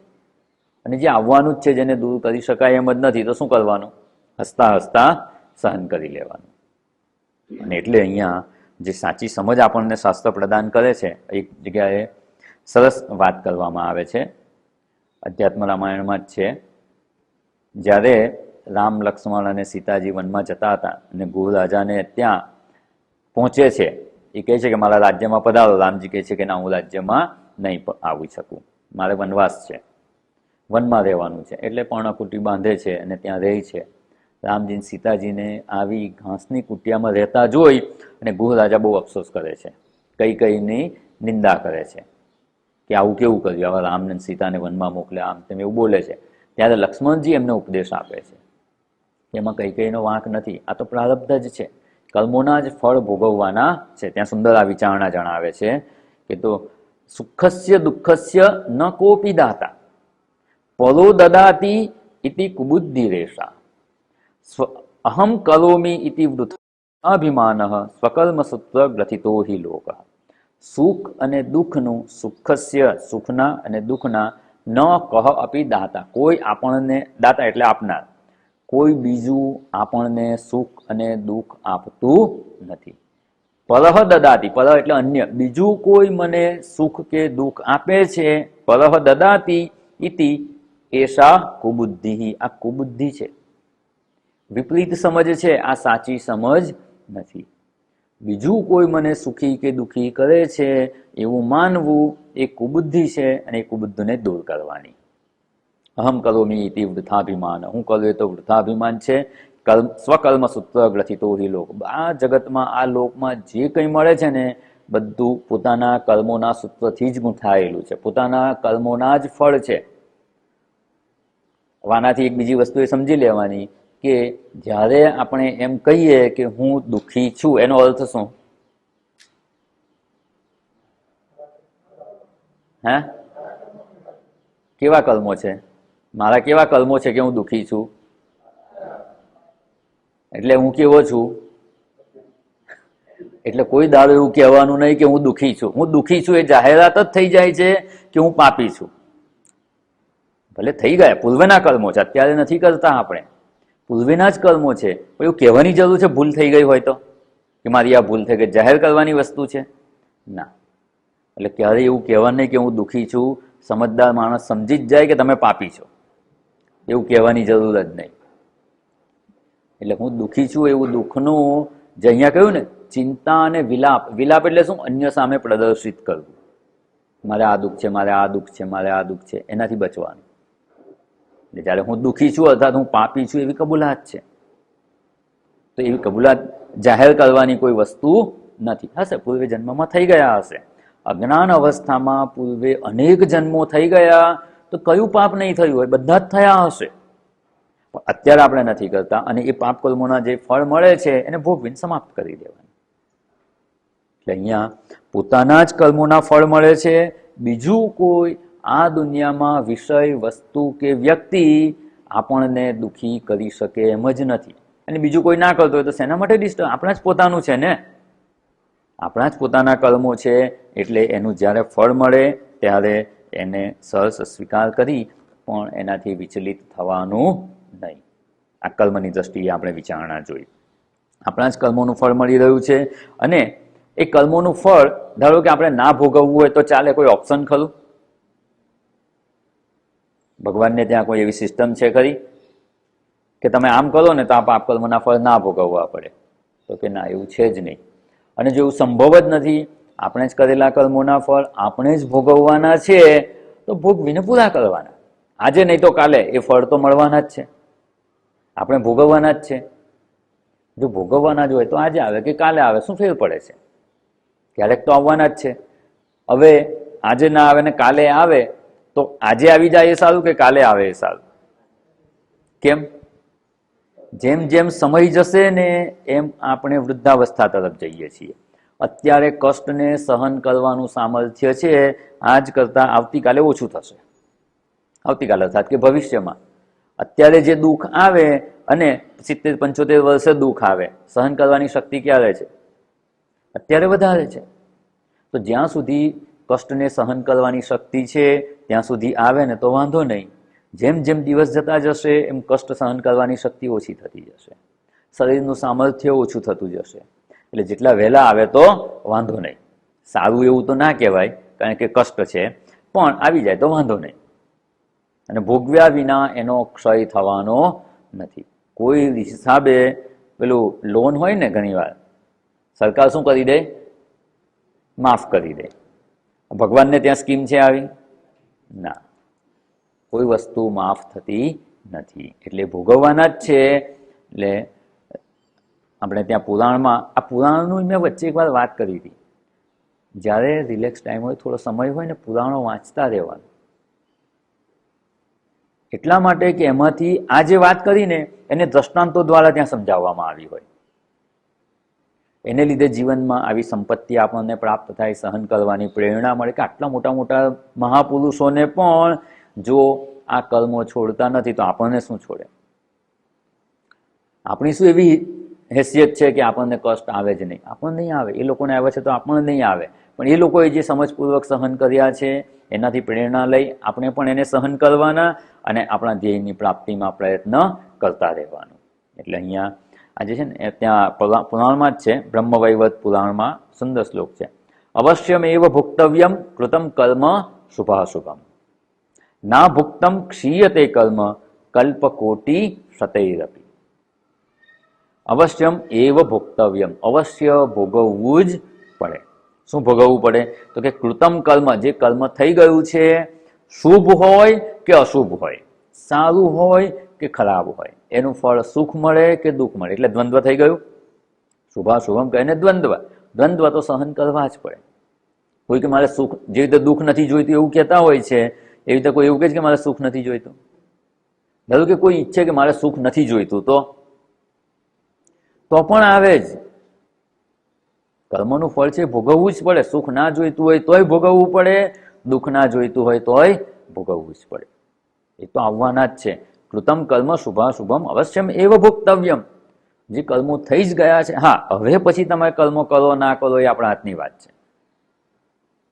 અને જે આવવાનું જ છે, જેને દૂર કરી શકાય એમ જ નથી, તો શું કરવાનું? હસતા હસતા સહન કરી લેવાનું. અને એટલે અહીંયા જે સાચી સમજ આપણને શાસ્ત્ર પ્રદાન કરે છે, એક જગ્યાએ સરસ વાત કરવામાં આવે છે, અધ્યાત્મ રામાયણમાં જ છે. જ્યારે રામ, લક્ષ્મણ અને સીતાજી વનમાં જતા હતા અને ગુહ રાજાને ત્યાં પહોંચે છે, એ કહે છે કે મારા રાજ્યમાં પધારો. રામજી કહે છે કે ના, હું રાજ્યમાં નહીં આવી શકું, મારે વનવાસ છે, વનમાં રહેવાનું છે. એટલે પર્ણકુટી બાંધે છે અને ત્યાં રહે છે. રામજી સીતાજીને આવી ઘાસની કુટિયામાં રહેતા જોઈ અને ગુહ રાજા બહુ અફસોસ કરે છે, કઈની નિંદા કરે છે કે આવું કેવું કર્યું, આવા રામને સીતાને વનમાં મોકલ્યા, આમ તેમ એવું બોલે છે. ત્યારે લક્ષ્મણજી એમને ઉપદેશ આપે છે કે એમાં કઈનો વાંક નથી, આ તો પ્રારબ્ધ જ છે, કર્મોના જ ફળ ભોગવવાના છે. ત્યાં સુંદર આ વિચારણા જણાવે છે કે તો સુખસ્ય દુઃખસ્ય ન કોપી દાતા પરો દદાતી ઇતિ કુબુદ્ધિ રેષા અહમ કરોમી ઇતિ વૃથા અભિમાન સ્વકર્મ સૂત્ર ગ્રથિતો હિ લોક. સુખ અને દુઃખનું, સુખસ્ય સુખના અને દુઃખના, ન કહ અપી દાતા, કોઈ આપણને, દાતા એટલે આપનાર, કોઈ બીજું આપણને સુખ અને દુઃખ આપતું નથી. પરહ દદાતી, પરહ એટલે અન્ય, બીજું કોઈ મને સુખ કે દુઃખ આપે છે. પરહ દદાતી ઇતિ એષા કુબુદ્ધિ, આ કુબુદ્ધિ છે, વિપરીત સમજ છે, આ સાચી સમજ નથી. બીજું કોઈ મને સુખી કે દુઃખી કરે છે એવું માનવું એ કુબુદ્ધિ છે, અને એ કુબુદ્ધિને દૂર કરવાની. અહમ કરોમી ઇતિ વૃથાભિમાન, હું કરું એ તો વૃથાભિમાન છે. સ્વકર્મ સૂત્ર ગ્રથિતો હિ લોક, આ જગતમાં, આ લોકમાં જે કંઈ મળે છે ને, બધું પોતાના કર્મોના સૂત્રથી જ ગૂંથાયેલું છે, પોતાના કર્મોના જ ફળ છે. આનાથી એક બીજી વસ્તુ એ સમજી લેવાની કે જ્યારે આપણે એમ કહીએ કે હું દુઃખી છું, એનો અર્થ શું? હે? કેવા કર્મો છે મારા? કેવા કર્મો છે કે હું દુઃખી છું? એટલે હું કેવો છું? એટલે કોઈ દાડો એવું કહેવાનું નહીં કે હું દુઃખી છું. હું દુઃખી છું એ જાહેરાત જ થઈ જાય છે કે હું પાપી છું. ભલે થઈ ગયા, પૂર્વના કર્મો છે, અત્યારે નથી કરતા આપણે, પૂર્વેના જ કર્મો છે. એવું કહેવાની જરૂર છે ભૂલ થઈ ગઈ હોય તો, કે મારી આ ભૂલ થઈ ગઈ, જાહેર કરવાની વસ્તુ છે? ના. એટલે ક્યારેય એવું કહેવાનું નહીં કે હું દુઃખી છું. સમજદાર માણસ સમજી જ જાય કે તમે પાપી છો, એવું કહેવાની જરૂર જ નહીં. એટલે હું દુઃખી છું એવું દુઃખનું, જે અહીંયા કહ્યું ને, ચિંતા અને વિલાપ. વિલાપ એટલે શું? અન્ય સામે પ્રદર્શિત કરવું, મારે આ દુઃખ છે, મારે આ દુઃખ છે, મારે આ દુઃખ છે, એનાથી બચવાનું. જ્યારે હું દુઃખી છું અર્થાત હું પાપી છું એવી કબૂલાત છે. તો એવી કબૂલાત જાહેર કરવાની કોઈ વસ્તુ નથી. હશે, પૂર્વે જન્મમાં થઈ ગયા હશે, અજ્ઞાન અવસ્થામાં પૂર્વે અનેક જન્મો થઈ ગયા, તો કયું પાપ નહીં થયું હોય? બધા જ થયા હશે, પણ અત્યારે આપણે નથી કરતા. અને એ પાપ કર્મોના જે ફળ મળે છે એને ભોગવીને સમાપ્ત કરી દેવાનું. એટલે અહીંયા પોતાના જ કર્મોના ફળ મળે છે. બીજું કોઈ આ દુનિયામાં વિષય, વસ્તુ કે વ્યક્તિ આપણને દુઃખી કરી શકે એમ જ નથી. અને બીજું કોઈ ના કરતો હોય તો શેના માટે ડિસ્ટર્બ? આપણા જ પોતાનું છે ને, આપણા જ પોતાના કર્મો છે. એટલે એનું જ્યારે ફળ મળે ત્યારે એને સહર્ષ સ્વીકાર કરી પણ એનાથી વિચલિત થવાનું નહીં. આ કર્મની દ્રષ્ટિએ આપણે વિચારણા જોઈ. આપણા જ કર્મોનું ફળ મળી રહ્યું છે, અને એ કર્મોનું ફળ ધારો કે આપણે ના ભોગવવું હોય તો ચાલે, કોઈ ઓપ્શન ખરું? ભગવાનને ત્યાં કોઈ એવી સિસ્ટમ છે ખરી કે તમે આમ કરો ને તો આ પાપ કર્મના ફળ ના ભોગવવા પડે? તો કે ના, એવું છે જ નહીં. અને જો એવું સંભવ જ નથી, આપણે જ કરેલા કર્મોના ફળ આપણે જ ભોગવવાના છે, તો ભોગવીને પૂરા કરવાના. આજે નહીં તો કાલે એ ફળ તો મળવાના જ છે, આપણે ભોગવવાના જ છે. જો ભોગવવાના જ હોય તો આજે આવે કે કાલે આવે, શું ફેર પડે છે? ક્યારેક તો આવવાના જ છે. હવે આજે ના આવે ને કાલે આવે તો આજે આવી જાય એ સારું કે કાલે આવે એ સારું? કેમ? જેમ જેમ સમય જશે ને એમ આપણે વૃદ્ધાવસ્થા તરફ જઈએ છીએ. અત્યારે કષ્ટને સહન કરવાનું સામર્થ્ય છે આજ કરતા આવતીકાલે ઓછું થશે. આવતીકાલે અર્થાત કે ભવિષ્યમાં. અત્યારે જે દુઃખ આવે અને 70-75 વર્ષે દુઃખ આવે, સહન કરવાની શક્તિ ક્યારે છે? અત્યારે વધારે છે. તો જ્યાં સુધી કષ્ટને સહન કરવાની શક્તિ છે ત્યાં સુધી આવે ને તો વાંધો નહીં. જેમ જેમ દિવસ જતા જશે એમ કષ્ટ સહન કરવાની શક્તિ ઓછી થતી જશે, શરીરનું સામર્થ્ય ઓછું થતું જશે. એટલે જેટલા વહેલા આવે તો વાંધો નહીં. સારું એવું તો ના કહેવાય કારણ કે કષ્ટ છે, પણ આવી જાય તો વાંધો નહીં. અને ભોગવ્યા વિના એનો ક્ષય થવાનો નથી. કોઈ હિસાબે પેલું લોન હોય ને, ઘણીવાર સરકાર શું કરી દે? માફ કરી દે. ભગવાનને ત્યાં સ્કીમ છે આવી? ના, કોઈ વસ્તુ માફ થતી નથી. એટલે ભોગવવાના જ છે. એટલે આપણે ત્યાં પુરાણમાં, આ પુરાણનું મેં વચ્ચે એકવાર વાત કરી હતી, જ્યારે રિલેક્સ ટાઈમ હોય, થોડો સમય હોય ને, પુરાણો વાંચતા રહેવાનું. એટલા માટે કે એમાંથી આ જે વાત કરીને એને દ્રષ્ટાંતો દ્વારા ત્યાં સમજાવવામાં આવી હોય. એને લીધે જીવનમાં આવી સંપત્તિ આપણને પ્રાપ્ત થાય, સહન કરવાની પ્રેરણા મળે કે આટલા મોટા મોટા મહાપુરુષોને પણ જો આ કર્મો છોડતા નથી તો આપણને શું છોડે? આપણી શું એવી હેસિયત છે કે આપણને કષ્ટ આવે જ નહીં? આપણને નહીં આવે. એ લોકોને આવે છે તો આપણને નહીં આવે. પણ એ લોકોએ જે સમજપૂર્વક સહન કર્યા છે એનાથી પ્રેરણા લઈ આપણે પણ એને સહન કરવાના અને આપણા ધ્યેયની પ્રાપ્તિમાં પ્રયત્ન કરતા રહેવાનું. એટલે અહીંયા આજે છે ને ત્યાં પુરાણમાં જ છે, બ્રહ્મવૈવર્ત પુરાણમાં સુંદર શ્લોક છે. અવશ્યમેવ ભુક્તવ્યમ કૃતમ કર્મ શુભાશુભમ ના ભુક્તમ ક્ષીયતે કર્મ કલ્પકોટી શતૈરપી. અવશ્યમ એવ ભોક્તવ્યમ, અવશ્ય ભોગવવું જ પડે. શું ભોગવવું પડે? તો કે કૃતમ કર્મ, જે કર્મ થઈ ગયું છે, શુભ હોય કે અશુભ હોય, સારું હોય કે ખરાબ હોય, એનું ફળ સુખ મળે કે દુઃખ મળે. એટલે દ્વંદ્વ થઈ ગયું. શુભાશુભમ કહીને દ્વંદ્વ. દ્વંદ્વ તો સહન કરવા જ પડે. કોઈ કે મારે સુખ, જે રીતે દુઃખ નથી જોઈતું એવું કહેતા હોય છે, એવી રીતે કોઈ એવું કહે છે કે મારે સુખ નથી જોઈતું. ધારો કે કોઈ ઈચ્છે કે મારે સુખ નથી જોઈતું તો પણ આવે જ. કર્મનું ફળ છે, ભોગવવું જ પડે. સુખ ના જોઈતું હોય તોય ભોગવવું પડે, દુઃખ ના જોઈતું હોય તોય ભોગવવું જ પડે. એ તો આવવાના જ છે. કૃતમ કર્મ શુભાશુભમ અવશ્યમ એવ ભોક્તવ્યમ. જે કર્મો થઈ જ ગયા છે, હા, હવે પછી તમે કર્મો કરો ના કરો એ આપણા હાથની વાત છે.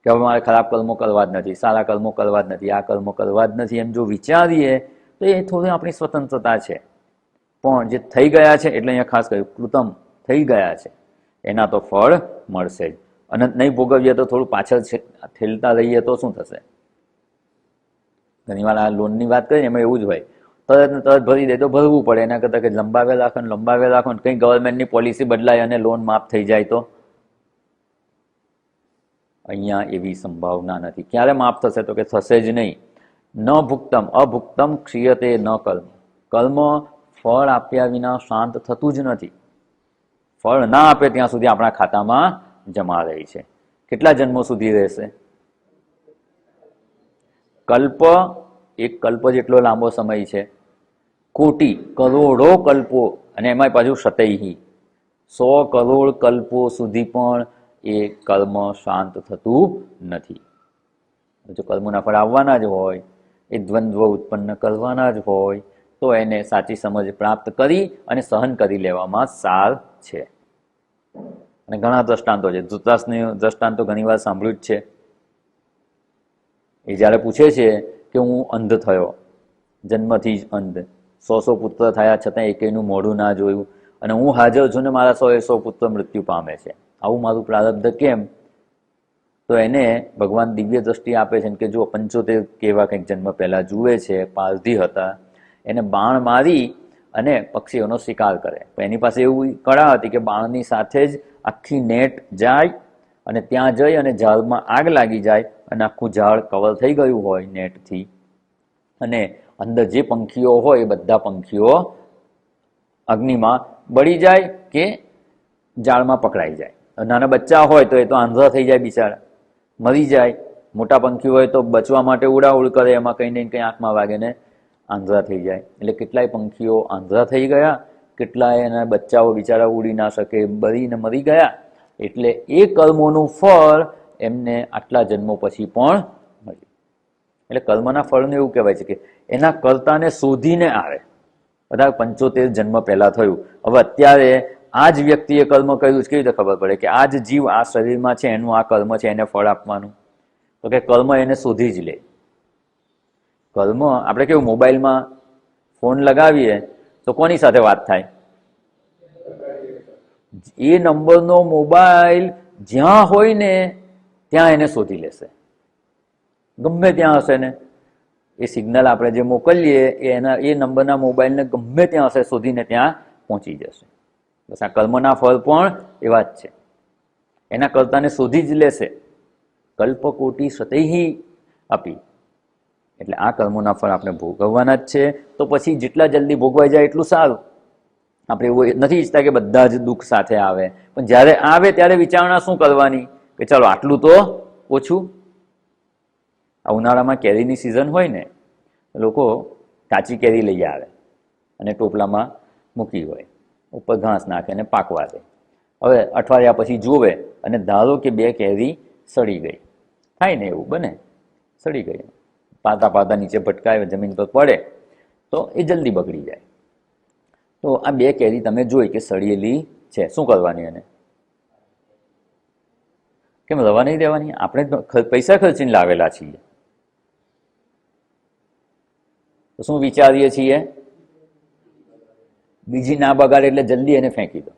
કે હવે મારે ખરાબ કર્મો કરવા જ નથી, સારા કર્મો કરવા જ નથી, આ કર્મો કરવા જ નથી, એમ જો વિચારીએ તો એ થોડી આપણી સ્વતંત્રતા છે. પણ જે થઈ ગયા છે, એટલે અહીંયા ખાસ કહ્યું કૃતમ, થઈ ગયા છે, એના તો ફળ મળશે જ. અને નહીં ભોગવીએ તો થોડું પાછળ ઠેલતા રહીએ તો શું થશે? ઘણી વાર આ લોનની વાત કરીએ એમાં એવું જ હોય, તરત ને તરત ભરી દે તો ભરવું પડે. એના કરતાં કે લંબાવે રાખો ને કંઈ ગવર્મેન્ટની પોલિસી બદલાય અને લોન માફ થઈ જાય તો? અહીંયા એવી સંભાવના નથી. ક્યારે માફ થશે? તો કે થશે જ નહીં. ન ભુક્તમ અભુક્તમ ક્ષીયતે ન કર્મ. કર્મ ફળ આપ્યા વિના શાંત થતું જ નથી. ફળ ના આપે ત્યાં સુધી આપણા ખાતામાં જમા રહી છે. કેટલા જન્મો સુધી રહેશે? કલ્પ, એક કલ્પ જેટલો લાંબો સમય છે. કોટી, કરોડો કલ્પો, અને એમાં પાછું શતૈહી, 100 કરોડ કલ્પો સુધી પણ એ કર્મ શાંત થતું નથી. જો કર્મોના ફળ આવવાના જ હોય, એ દ્વંદ્વ ઉત્પન્ન કરવાના જ હોય, તો એને સાચી સમજ પ્રાપ્ત કરી અને સહન કરી લેવામાં સાર છે. અને ઘણા દ્રષ્ટાંતો છે. ધૃતરાષ્ટ્રનું દ્રષ્ટાંતો ઘણી વાર સાંભળ્યું જ છે. એ જ્યારે પૂછે છે કે હું અંધ થયો, જન્મથી જ અંધ, 100 પુત્ર થયા છતાં એકેયનું મોઢું ના જોયું, અને હું હાજર છું ને મારા 100 પુત્ર મૃત્યુ પામે છે, આવું મારું પ્રારબ્ધ કેમ? તો એને ભગવાન દિવ્ય દ્રષ્ટિ આપે છે કે જો 75 કેવા કંઈક જન્મ પહેલા જુએ છે, પારધી હતા, એને બાણ મારી અને પક્ષીઓનો શિકાર કરે. પણ એની પાસે એવી કળા હતી કે બાણની સાથે જ આખી નેટ જાય અને ત્યાં જઈ અને ઝાડમાં આગ લાગી જાય અને આખું ઝાડ કવર થઈ ગયું હોય નેટથી, અને અંદર જે પંખીઓ હોય એ બધા પંખીઓ અગ્નિમાં બળી જાય કે ઝાડમાં પકડાઈ જાય. નાના બચ્ચા હોય તો એ તો આંધળા થઈ જાય, બિચારા મરી જાય. મોટા પંખી હોય તો બચવા માટે ઉડાઉડ કરે, એમાં કંઈ ને કંઈ આંખમાં વાગે ને આંધળા થઈ જાય. એટલે કેટલાય પંખીઓ આંધળા થઈ ગયા, કેટલાય એના બચ્ચાઓ બિચારા ઉડી ના શકે, બળીને મરી ગયા. એટલે એ કર્મોનું ફળ એમને આટલા જન્મો પછી પણ મળ્યું. એટલે કર્મના ફળને એવું કહેવાય છે કે એના કર્તાને શોધીને આવે. બધા 75 જન્મ પહેલા થયું. હવે અત્યારે આ જ વ્યક્તિએ કર્મ કર્યું છે, કેવી રીતે ખબર પડે કે આ જ જીવ આ શરીરમાં છે, એનું આ કર્મ છે, એને ફળ આપવાનું? તો કે કર્મ એને શોધી જ લે. કર્મ આપણે કેવું મોબાઈલમાં ફોન લગાવીએ તો કોની સાથે વાત થાય? એ નંબરનો મોબાઈલ જ્યાં હોય ને ત્યાં એને શોધી લેશે, ગમે ત્યાં હશે ને. એ સિગ્નલ આપણે જે મોકલીએ એ નંબરના મોબાઈલને ગમે ત્યાં હશે શોધીને ત્યાં પહોંચી જશે. બસ આ કર્મના ફળ પણ એવા જ છે, એના કર્તાને શોધી જ લેશે. કલ્પકોટી સતૈહિ અપી. એટલે આ કર્મોના ફળ આપણે ભોગવવાના જ છે. તો પછી જેટલા જલ્દી ભોગવાઈ જાય એટલું સારું. આપણે એવું નથી ઈચ્છતા કે બધા જ દુઃખ સાથે આવે, પણ જ્યારે આવે ત્યારે વિચારણા શું કરવાની કે ચાલો આટલું તો ઓછું. આ ઉનાળામાં કેરીની સિઝન હોય ને, લોકો કાચી કેરી લઈ આવે અને ટોપલામાં મૂકી હોય, ઉપર ઘાસ નાખે અને પાકવા દે. હવે અઠવાડિયા પછી જોવે અને ધારો કે 2 કેરી સડી ગઈ, થાય ને એવું બને, સડી ગઈ, પાતા પાતા નીચે ભટકાય, જમીન પર પડે તો એ જલ્દી બગડી જાય. તો આ 2 કેરી તમે જોઈ કે સળિયેલી છે, શું કરવાની? એને કેમ રવા નહીં દેવાની? આપણે પૈસા ખર્ચીને લાવેલા છીએ, તો શું વિચારીએ છીએ? બીજી ના બગાડે એટલે જલ્દી એને ફેંકી દો.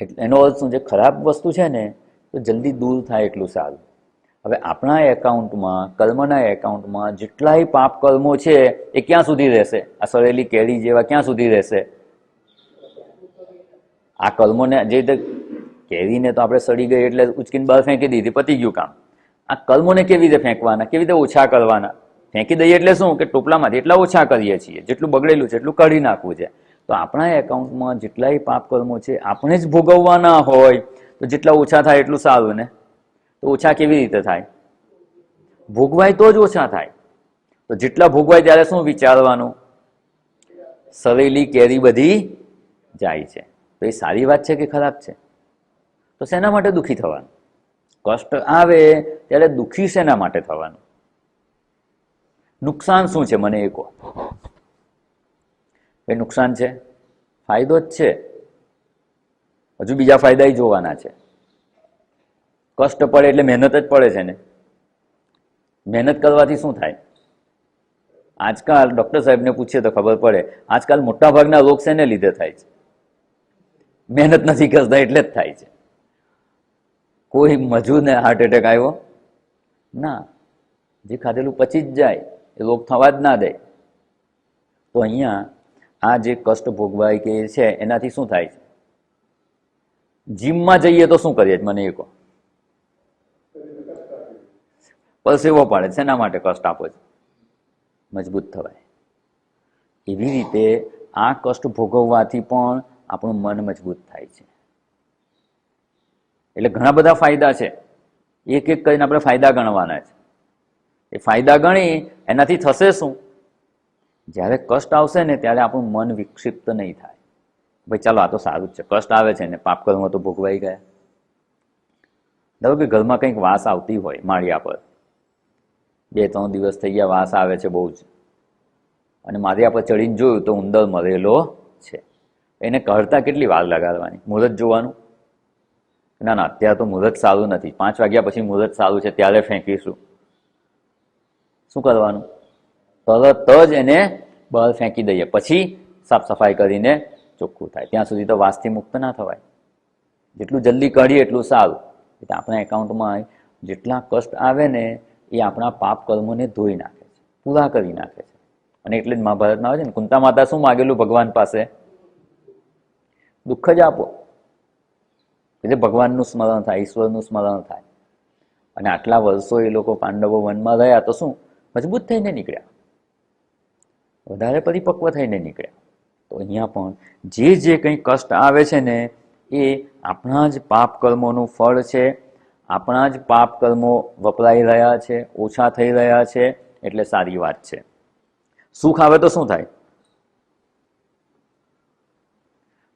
એટલે એનો અર્થ શું છે? ખરાબ વસ્તુ છે ને તો જલ્દી દૂર થાય એટલું સારું. હવે આપણા એકાઉન્ટમાં, કર્મના એકાઉન્ટમાં જેટલાય પાપ કર્મો છે એ ક્યાં સુધી રહેશે? આ સળેલી કેરી જેવા ક્યાં સુધી રહેશે? આ કર્મોને જે રીતે કેરીને તો આપણે સડી ગઈ એટલે ઉચકીને બહાર ફેંકી દીધી, પતી ગયું કામ. આ કર્મોને કેવી રીતે ફેંકવાના, કેવી રીતે ઓછા કરવાના? ફેંકી દઈએ એટલે શું કે ટોપલામાંથી એટલા ઓછા કરીએ છીએ, જેટલું બગડેલું છે એટલું કાઢી નાખવું છે. તો આપણા એકાઉન્ટમાં જેટલાય પાપ કર્મો છે આપણે જ ભોગવવાના હોય તો જેટલા ઓછા થાય એટલું સારું ને. તો ઓછા કેવી રીતે થાય? ભોગવાય તો જ ઓછા થાય. તો જેટલા ભોગવાય ત્યારે શું વિચારવાનું? સવેલી કેરી બધી જાય છે. તો એ સારી વાત છે કે ખરાબ છે? તો શેના માટે દુઃખી થવાનું? કષ્ટ આવે ત્યારે દુઃખી શેના માટે થવાનું? નુકસાન શું છે મને એ કહો. એ નુકસાન છે? ફાયદો જ છે. હજુ બીજા ફાયદા જોવાના છે. કષ્ટ પડે એટલે મહેનત જ પડે છે ને. મહેનત કરવાથી શું થાય? આજકાલ ડૉક્ટર સાહેબને પૂછીએ તો ખબર પડે, આજકાલ મોટાભાગના રોગ શેને લીધે થાય છે? મહેનત નથી કરતા એટલે જ થાય છે. કોઈ મજૂરને હાર્ટ એટેક આવ્યો ના, જે ખાધેલું પચી જ જાય, એ રોગ થવા જ ના દે. તો અહીંયા આ જે કષ્ટ ભોગવાય કે છે એનાથી શું થાય છે? જીમમાં જઈએ તો શું કરીએ મને એ કહો. પરસેવો પાડે, શેના માટે કષ્ટ આપો છે? મજબૂત થવાય. એવી રીતે આ કષ્ટ ભોગવવાથી પણ આપણું મન મજબૂત થાય છે. એટલે ઘણા બધા ફાયદા છે. એક એક કરીને આપણે ફાયદા ગણવાના છે. એ ફાયદા ગણી એનાથી થશે શું? જ્યારે કષ્ટ આવશે ને ત્યારે આપણું મન વિક્ષિપ્ત નહીં થાય. ભાઈ ચાલો આ તો સારું જ છે, કષ્ટ આવે છે ને પાપ કર્મ તો ભોગવાઈ ગયા. ધારો કે ઘરમાં કંઈક વાસ આવતી હોય, માળિયા પર 2-3 દિવસ થઈ ગયા વાસ આવે છે બહુ જ, અને માળિયા પર ચડીને જોયું તો ઉંદર મરેલો છે. એને કાઢતા કેટલી વાર લગાડવાની? મુહૂર્ત જોવાનું? ના ના, અત્યારે તો મુહૂર્ત સારું નથી, 5 વાગ્યા પછી મુહૂર્ત સારું છે ત્યારે ફેંકીશું. શું કરવાનું? તરત જ એને બહાર ફેંકી દઈએ, પછી સાફ સફાઈ કરીને ચોખ્ખું થાય. ત્યાં સુધી તો વાસથી મુક્ત ના થવાય. જેટલું જલ્દી કાઢીએ એટલું સારું. એટલે આપણા એકાઉન્ટમાં જેટલા કષ્ટ આવે ને એ આપણા પાપ કર્મોને ધોઈ નાખે છે, પૂરા કરી નાખે છે. અને એટલે જ મહાભારતમાં આવે છે ને, કુંતા માતા શું માગેલું ભગવાન પાસે? દુઃખ જ આપો. એટલે ભગવાનનું સ્મરણ થાય, ઈશ્વરનું સ્મરણ થાય. અને આટલા વર્ષો એ લોકો પાંડવો વનમાં રહ્યા તો શું મજબૂત થઈને નીકળ્યા, વધારે પરિપક્વ થઈને નીકળ્યા. તો અહીંયા પણ જે કંઈ કષ્ટ આવે છે ને એ આપણા જ પાપ કર્મોનું ફળ છે. આપણા જ પાપ કર્મો વપરાઈ રહ્યા છે, ઓછા થઈ રહ્યા છે, એટલે સારી વાત છે. સુખ આવે તો શું થાય?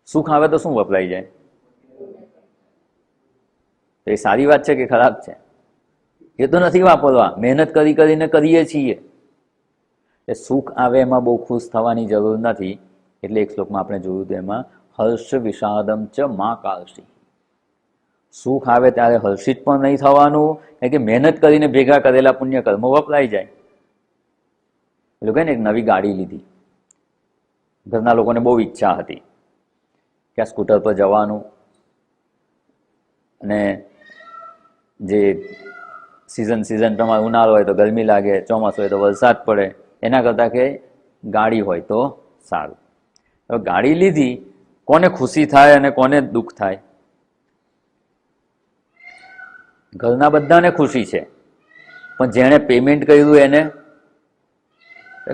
સુખ આવે તો શું વપરાઈ જાય? એ સારી વાત છે કે ખરાબ છે? એ તો નથી વાપરવા, મહેનત કરી કરીને કરીએ છીએ. એ સુખ આવે એમાં બહુ ખુશ થવાની જરૂર નથી. એટલે એક શ્લોકમાં આપણે જોયું હતું, એમાં હર્ષ વિષાદમ ચ મા કાલસી. સુખ આવે ત્યારે હર્ષિત પણ નહીં થવાનું, કે મહેનત કરીને ભેગા કરેલા પુણ્ય કર્મો વપરાઈ જાય. એટલે કહે ને, એક નવી ગાડી લીધી, ઘરના લોકોને બહુ ઈચ્છા હતી કે આ સ્કૂટર પર જવાનું, અને જે સિઝન તમારે ઉનાળો હોય તો ગરમી લાગે, ચોમાસું હોય તો વરસાદ પડે, એના કરતાં કે ગાડી હોય તો સારું. હવે ગાડી લીધી, કોને ખુશી થાય અને કોને દુઃખ થાય? ઘરના બધાને ખુશી છે, પણ જેણે પેમેન્ટ કર્યું એને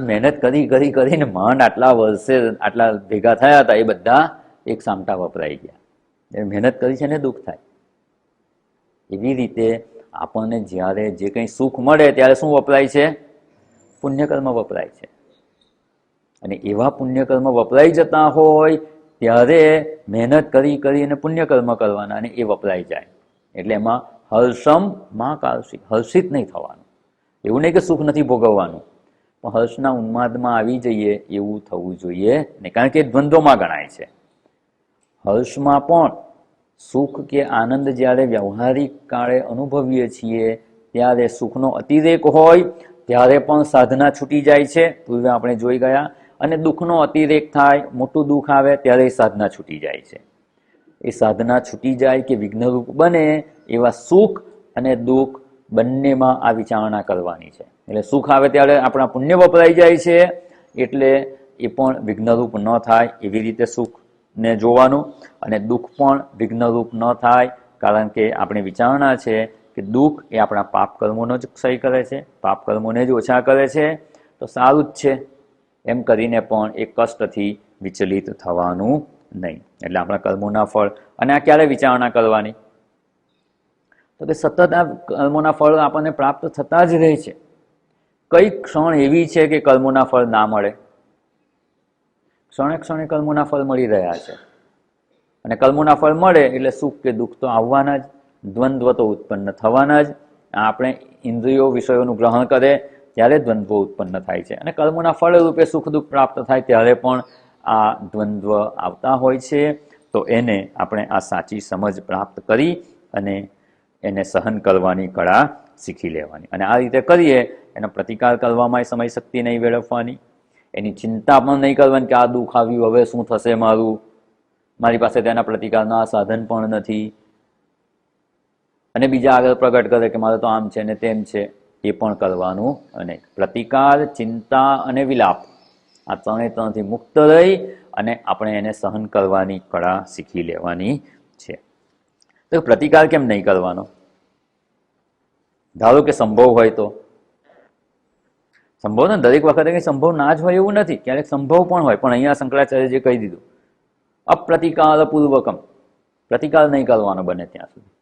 મહેનત કરીને માંડ આટલા વર્ષે આટલા ભેગા થયા હતા, એ બધા એક સામટા વપરાઈ ગયા. એ મહેનત કરી છે ને દુઃખ થાય. એવી રીતે આપણને જ્યારે જે કંઈ સુખ મળે ત્યારે શું વપરાય છે? પુણ્યકર્મ વપરાય છે. અને એવા પુણ્યકર્મ વપરાઈ જતા હોય ત્યારે મહેનત કરીને પુણ્યકર્મ કરવાના, અને એ વપરાઈ જાય. એટલે એમાં હર્ષમ મા કાલસી, હર્ષિત નહીં થવાનું. એવું નહીં કે સુખ નથી ભોગવવાનું, પણ હર્ષના ઉન્માદમાં આવી જઈએ એવું થવું જોઈએ નહીં, કારણ કે દ્વંદ્વમાં ગણાય છે. હર્ષમાં પણ સુખ કે આનંદ જ્યારે વ્યવહારિક કાળે અનુભવીએ છીએ ત્યારે સુખનો અતિરેક હોય ત્યારે પણ સાધના છૂટી જાય છે, પૂર્વે આપણે જોઈ ગયા. અને દુઃખનો અતિરેક થાય, મોટું દુઃખ આવે ત્યારે એ સાધના છૂટી જાય છે. એ સાધના છૂટી જાય કે વિઘ્નરૂપ બને એવા સુખ અને દુઃખ બંનેમાં આ વિચારણા કરવાની છે. એટલે સુખ આવે ત્યારે આપણા પુણ્ય વપરાઈ જાય છે, એટલે એ પણ વિઘ્નરૂપ ન થાય એવી રીતે સુખને જોવાનું, અને દુઃખ પણ વિઘ્નરૂપ ન થાય, કારણ કે આપણી વિચારણા છે કે દુઃખ એ આપણા પાપ કર્મોનો જ ક્ષય કરે છે, પાપ કર્મોને જ ઓછા કરે છે, તો સારું જ છે એમ કરીને પણ એ કષ્ટથી વિચલિત થવાનું નહીં. એટલે આપણા કર્મોના ફળ, અને આ ક્યારે વિચારણા કરવાની? તો કે સતત આ કર્મોના ફળ આપણને પ્રાપ્ત થતા જ રહે છે. કઈ ક્ષણ એવી છે કે કર્મોના ફળ ના મળે? ક્ષણે ક્ષણે કર્મોના ફળ મળી રહ્યા છે, અને કર્મોના ફળ મળે એટલે સુખ કે દુઃખ તો આવવાના જ, દ્વંદ્વ તો ઉત્પન્ન થવાના જ. આપણે ઇન્દ્રિયો વિષયોનું ગ્રહણ કરે ત્યારે દ્વંદ્વ ઉત્પન્ન થાય છે, અને કર્મોના ફળ રૂપે સુખ દુઃખ પ્રાપ્ત થાય ત્યારે પણ આ દ્વંદ્વ આવતા હોય છે. તો એને આપણે આ સાચી સમજ પ્રાપ્ત કરી અને એને સહન કરવાની કળા શીખી લેવાની. અને આ રીતે કરીએ એનો પ્રતિકાર કરવામાં સમય શક્તિ નહીં વેડફવાની, એની ચિંતા પણ નહીં કરવાની કે આ દુઃખ આવ્યું હવે શું થશે મારું, મારી પાસે તેના પ્રતિકારના સાધન પણ નથી, અને બીજા આગળ પ્રગટ કરે કે મારે તો આમ છે ને તેમ છે, એ પણ કરવાનું. અને પ્રતિકાર, ચિંતા અને વિલાપ, આ ત્રણેયથી મુક્ત રહી અને આપણે એને સહન કરવાની કળા શીખી લેવાની છે. તો પ્રતિકાર કેમ નહીં કરવાનો? ધારો કે સંભવ હોય તો. સંભવ ને દરેક વખતે કંઈ સંભવ ના જ હોય એવું નથી, ક્યારેક સંભવ પણ હોય, પણ અહીંયા શંકરાચાર્યજીએ કહી દીધું અપ્રતિકાર પૂર્વકમ, પ્રતિકાર નહીં કરવાનો બને ત્યાં સુધી.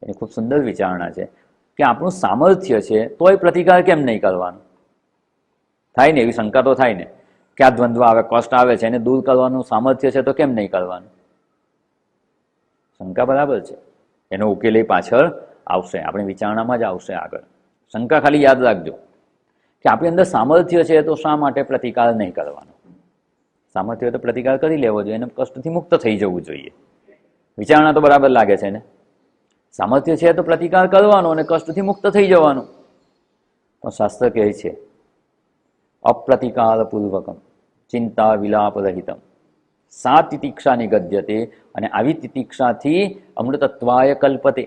એની ખૂબ સુંદર વિચારણા છે કે આપણું સામર્થ્ય છે તોય પ્રતિકાર કેમ નહીં કરવાનો? થાય ને એવી શંકા તો થાય ને કે આ દ્વંદ્વ આવે, કષ્ટ આવે છે, એને દૂર કરવાનું સામર્થ્ય છે તો કેમ નહીં કરવાનું? શંકા બરાબર છે, એનો ઉકેલ પાછળ આવશે, આપણી વિચારણામાં જ આવશે આગળ. શંકા ખાલી યાદ રાખજો કે આપણી અંદર સામર્થ્ય છે તો શા માટે પ્રતિકાર નહીં કરવાનો? સામર્થ્ય તો પ્રતિકાર કરી લેવો જોઈએ, એને કષ્ટથી મુક્ત થઈ જવું જોઈએ. વિચારણા તો બરાબર લાગે છે ને? સામર્થ્ય છે તો પ્રતિકાર કરવાનો અને કષ્ટથી મુક્ત થઈ જવાનું. પણ શાસ્ત્ર કહે છે અપ્રતિકાર પૂર્વકમ ચિંતા વિલાપ રહિતમ સા તિતિક્ષા નિગદ્યતે, અને આવી તિતિક્ષાથી અમૃતત્વાય કલ્પતે,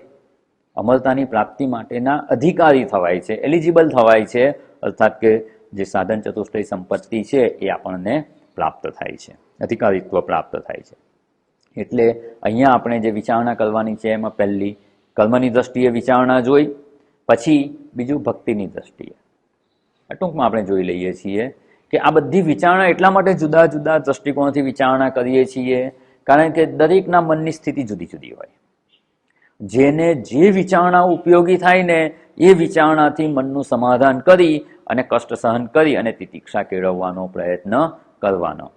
અમરતાની પ્રાપ્તિ માટેના અધિકારી થવાય છે, એલિજિબલ થવાય છે. અર્થાત કે જે સાધન ચતુષ્ટય સંપત્તિ છે એ આપણને પ્રાપ્ત થાય છે, અધિકારીત્વ પ્રાપ્ત થાય છે. એટલે અહીંયા આપણે જે વિચારણા કરવાની છે એમાં પહેલી કર્મની દ્રષ્ટિએ વિચારણા જોઈ, પછી બીજું ભક્તિની દ્રષ્ટિએ. ટૂંકમાં આપણે જોઈ લઈએ છીએ કે આ બધી વિચારણા એટલા માટે જુદા જુદા દ્રષ્ટિકોણથી વિચારણા કરીએ છીએ કારણ કે દરેકના મનની સ્થિતિ જુદી જુદી હોય. જેને જે વિચારણા ઉપયોગી થાય ને એ વિચારણાથી મનનું સમાધાન કરી અને કષ્ટ સહન કરી અને તિતિક્ષા કેળવવાનો પ્રયત્ન કરવાનો.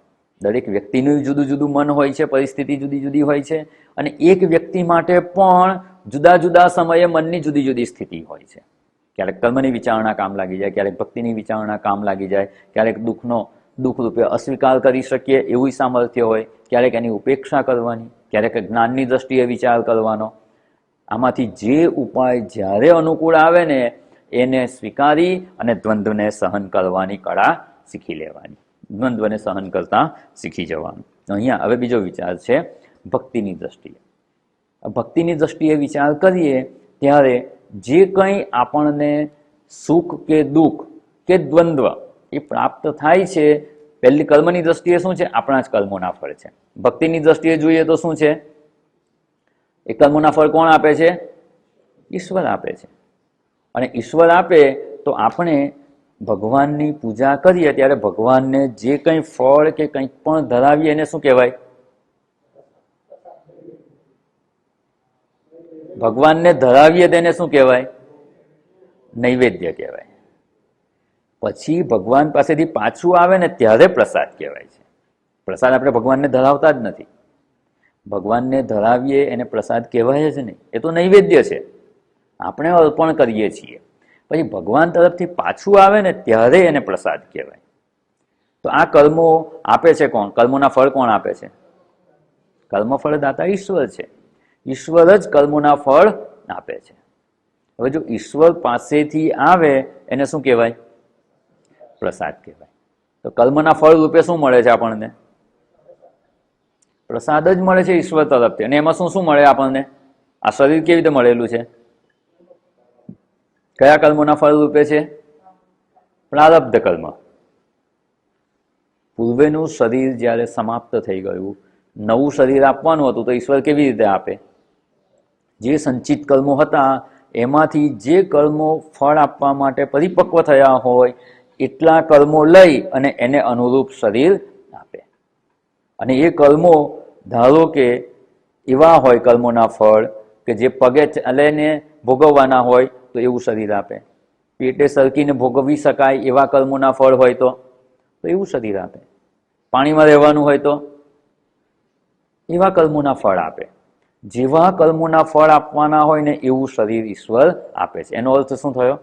દરેક વ્યક્તિનું જુદું જુદું મન હોય છે, પરિસ્થિતિ જુદી જુદી હોય છે, અને એક વ્યક્તિ માટે પણ જુદા જુદા સમયે મનની જુદી જુદી સ્થિતિ હોય છે. ક્યારેક કર્મની વિચારણા કામ લાગી જાય, ક્યારેક ભક્તિની વિચારણા કામ લાગી જાય, ક્યારેક દુઃખ રૂપે અસ્વીકાર કરી શકીએ એવું સામર્થ્ય હોય, ક્યારેક એની ઉપેક્ષા કરવાની, ક્યારેક જ્ઞાનની દ્રષ્ટિએ વિચાર કરવાનો. આમાંથી જે ઉપાય જ્યારે અનુકૂળ આવે ને એને સ્વીકારી અને દ્વંદ્વને સહન કરવાની કળા શીખી લેવાની, દ્વંદ્વને સહન કરતા શીખી જવાનું. અહીંયા હવે બીજો વિચાર છે ભક્તિની દ્રષ્ટિએ. ભક્તિની દ્રષ્ટિએ વિચાર કરીએ ત્યારે જે કંઈ આપણને સુખ કે દુઃખ કે દ્વંદ્વ એ પ્રાપ્ત થાય છે, પહેલી કર્મની દ્રષ્ટિએ શું છે? આપણા જ કર્મોના ફળ છે. ભક્તિની દ્રષ્ટિએ જોઈએ તો શું છે? એ કર્મોના ફળ કોણ આપે છે? ઈશ્વર આપે છે. અને ઈશ્વર આપે તો આપણે ભગવાનની પૂજા કરીએ ત્યારે ભગવાનને જે કંઈ ફળ કે કંઈક પણ ધરાવીએ એને શું કહેવાય? ભગવાનને ધરાવીએ તેને શું કહેવાય? નૈવેદ્ય કહેવાય. પછી ભગવાન પાસેથી પાછું આવે ને ત્યારે પ્રસાદ કહેવાય છે. પ્રસાદ આપણે ભગવાનને ધરાવતા જ નથી. ભગવાનને ધરાવીએ એને પ્રસાદ કહેવાય જ નહીં, એ તો નૈવેદ્ય છે, આપણે અર્પણ કરીએ છીએ. પછી ભગવાન તરફથી પાછું આવે ને ત્યારે એને પ્રસાદ કહેવાય. તો આ કર્મો આપે છે કોણ? કર્મોના ફળ કોણ આપે છે? કર્મફળ દાતા ઈશ્વર છે. ઈશ્વર જ કર્મોના ફળ આપે છે. હવે જો ઈશ્વર પાસેથી આવે એને શું કહેવાય? પ્રસાદ કહેવાય. તો કર્મના ફળ રૂપે શું મળે છે આપણને? પ્રસાદ જ મળે છે ઈશ્વર તરફથી. અને એમાં શું શું મળે આપણને? આ શરીર કેવી રીતે મળેલું છે? કયા કર્મોના ફળ રૂપે છે? પ્રારબ્ધ કર્મ. પૂર્વેનું શરીર જ્યારે સમાપ્ત થઈ ગયું, નવું શરીર આપવાનું હતું તો ઈશ્વર કેવી રીતે આપે? જે સંચિત કર્મો હતા એમાંથી જે કર્મો ફળ આપવા માટે પરિપક્વ થયા હોય એટલા કર્મો લઈ અને એને અનુરૂપ શરીર આપે. અને એ કર્મો ધારો કે એવા હોય કર્મોના ફળ કે જે પગે ચાલીને ભોગવવાના હોય તો એવું શરીર આપે. પેટે સરકીને ભોગવી શકાય એવા કર્મોના ફળ હોય તો એવું શરીર આપે. પાણીમાં રહેવાનું હોય તો એવા કર્મોના ફળ આપે. જેવા કર્મોના ફળ આપવાના હોય ને એવું શરીર ઈશ્વર આપે છે. એનો અર્થ શું થયો?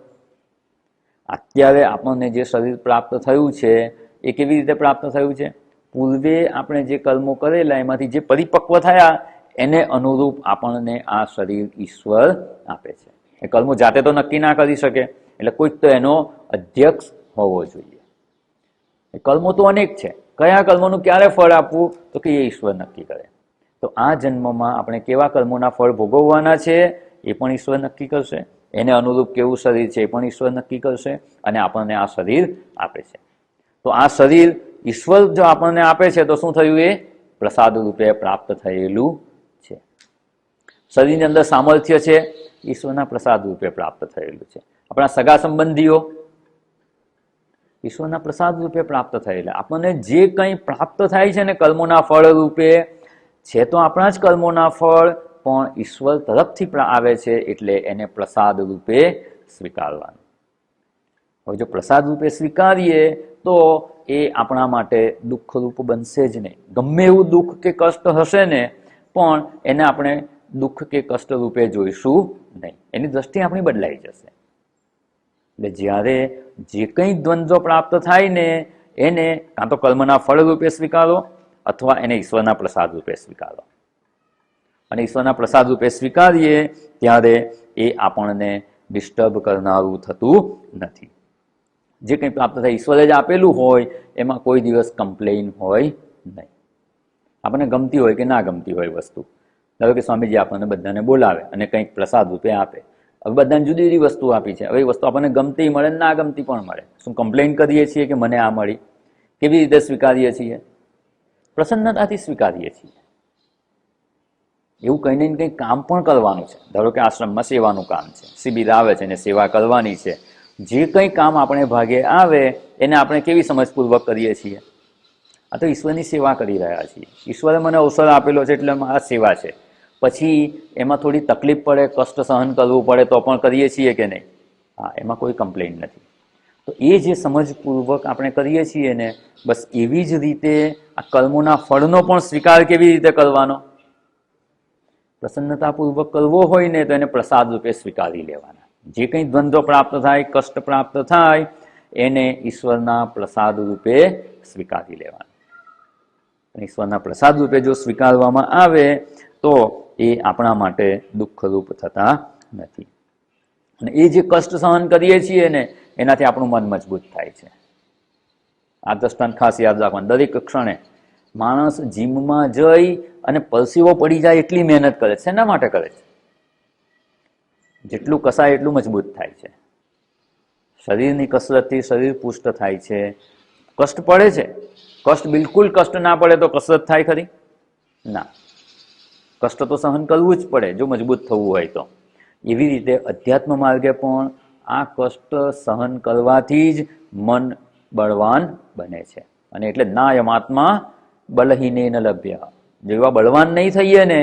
અત્યારે આપણને જે શરીર પ્રાપ્ત થયું છે એ કેવી રીતે પ્રાપ્ત થયું છે? પૂર્વે આપણે જે કર્મો કરેલા એમાંથી જે પરિપક્વ થયા એને અનુરૂપ આપણને આ શરીર ઈશ્વર આપે છે. એ કર્મો જાતે તો નક્કી ના કરી શકે, એટલે કોઈક તો એનો અધ્યક્ષ હોવો જોઈએ. એ કર્મો તો અનેક છે, કયા કર્મોનું ક્યારે ફળ આપવું તો કે એ ઈશ્વર નક્કી કરે. તો આ જન્મમાં આપણે કેવા કર્મોના ફળ ભોગવવાના છે એ પણ ઈશ્વર નક્કી કરશે. એને અનુરૂપ કેવું શરીર છે એ પણ ઈશ્વર નક્કી કરશે અને આપણને આ શરીર આપે છે. તો આ શરીર ઈશ્વર જો આપણને આપે છે તો શું થયું? એ પ્રસાદ રૂપે પ્રાપ્ત થયેલું છે. શરીરની અંદર સામર્થ્ય છે, ઈશ્વરના પ્રસાદ રૂપે પ્રાપ્ત થયેલું છે. આપણા સગા સંબંધીઓ ઈશ્વરના પ્રસાદ રૂપે પ્રાપ્ત થયેલા. આપણને જે કંઈ પ્રાપ્ત થાય છે ને કર્મોના ફળ રૂપે છે તો આપણા જ કર્મોના ફળ પણ ઈશ્વર તરફથી આવે છે, એટલે એને પ્રસાદ રૂપે સ્વીકારવાનું. હવે જો પ્રસાદ રૂપે સ્વીકારીએ તો એ આપણા માટે દુઃખરૂપ બનશે જ નહીં. ગમે એવું દુઃખ કે કષ્ટ હશે ને પણ એને આપણે દુઃખ કે કષ્ટ રૂપે જોઈશું નહીં. એની દ્રષ્ટિ આપણી બદલાઈ જશે. એટલે જ્યારે જે કંઈ દ્વંદ્વ પ્રાપ્ત થાય ને એને કાં તો કર્મના ફળ રૂપે સ્વીકારો અથવા એને ઈશ્વરના પ્રસાદ રૂપે સ્વીકારો. અને ઈશ્વરના પ્રસાદ રૂપે સ્વીકારીએ ત્યારે એ આપણને ડિસ્ટર્બ કરનારું થતું નથી. જે કંઈ પ્રાપ્ત થાય ઈશ્વરે જ આપેલું હોય એમાં કોઈ દિવસ કમ્પ્લેઇન હોય નહીં. આપણને ગમતી હોય કે ના ગમતી હોય વસ્તુ, ધારો કે સ્વામીજી આપણને બધાને બોલાવે અને કંઈક પ્રસાદ રૂપે આપે. હવે બધાને જુદી જુદી વસ્તુ આપી છે. હવે એ વસ્તુ આપણને ગમતી મળે ના ગમતી પણ મળે. શું કમ્પ્લેઇન કરીએ છીએ કે મને આ મળી? કેવી રીતે સ્વીકારીએ છીએ? પ્રસન્નતાથી સ્વીકારીએ છીએ. એવું કંઈ ને કંઈ કામ પણ કરવાનું છે. ધારો કે આશ્રમમાં સેવાનું કામ છે, શિબિર આવે છે ને સેવા કરવાની છે. જે કંઈ કામ આપણે ભાગે આવે એને આપણે કેવી સમજપૂર્વક કરીએ છીએ? આ તો ઈશ્વરની સેવા કરી રહ્યા છીએ. ઈશ્વરે મને અવસર આપેલો છે એટલે આ સેવા છે. પછી એમાં થોડી તકલીફ પડે, કષ્ટ સહન કરવું પડે તો પણ કરીએ છીએ કે નહીં? હા, એમાં કોઈ કમ્પ્લેન્ટ નથી. તો એ જે સમજપૂર્વક આપણે કરીએ છીએ ને, બસ એવી જ રીતે આ કર્મોના ફળનો પણ સ્વીકાર કેવી રીતે કરવાનો? પ્રસન્નતાપૂર્વક કરવો હોય ને તો એને પ્રસાદ રૂપે સ્વીકારી લેવાના. જે કંઈ દ્વંદ્વ પ્રાપ્ત થાય, કષ્ટ પ્રાપ્ત થાય, એને ઈશ્વરના પ્રસાદ રૂપે સ્વીકારી લેવાના. ઈશ્વરના પ્રસાદ રૂપે જો સ્વીકારવામાં આવે તો એ આપણા માટે દુઃખરૂપ થતા નથી. અને એ જે કષ્ટ સહન કરીએ છીએ ને એનાથી આપણું મન મજબૂત થાય છે. આ દ્રષ્ટાંત ખાસ યાદ રાખવાનું. દરેક ક્ષણે માણસ જીમમાં જઈ અને પરસીવો પડી જાય એટલી મહેનત કરે છે. શેના માટે કરે છે? જેટલું કસાય એટલું મજબૂત થાય છે. શરીરની કસરતથી શરીર પુષ્ટ થાય છે. કષ્ટ પડે છે. કષ્ટ બિલકુલ કષ્ટ ના પડે તો કસરત થાય ખરી? ના. કષ્ટ તો સહન કરવું જ પડે જો મજબૂત થવું હોય તો. એવી રીતે અધ્યાત્મ માર્ગે પણ આ કષ્ટ સહન કરવાથી જ મન બળવાન બને છે. અને એટલે નાયમાત્મા બલહીનેન લભ્ય. જેવા બળવાન નહીં થઈએ ને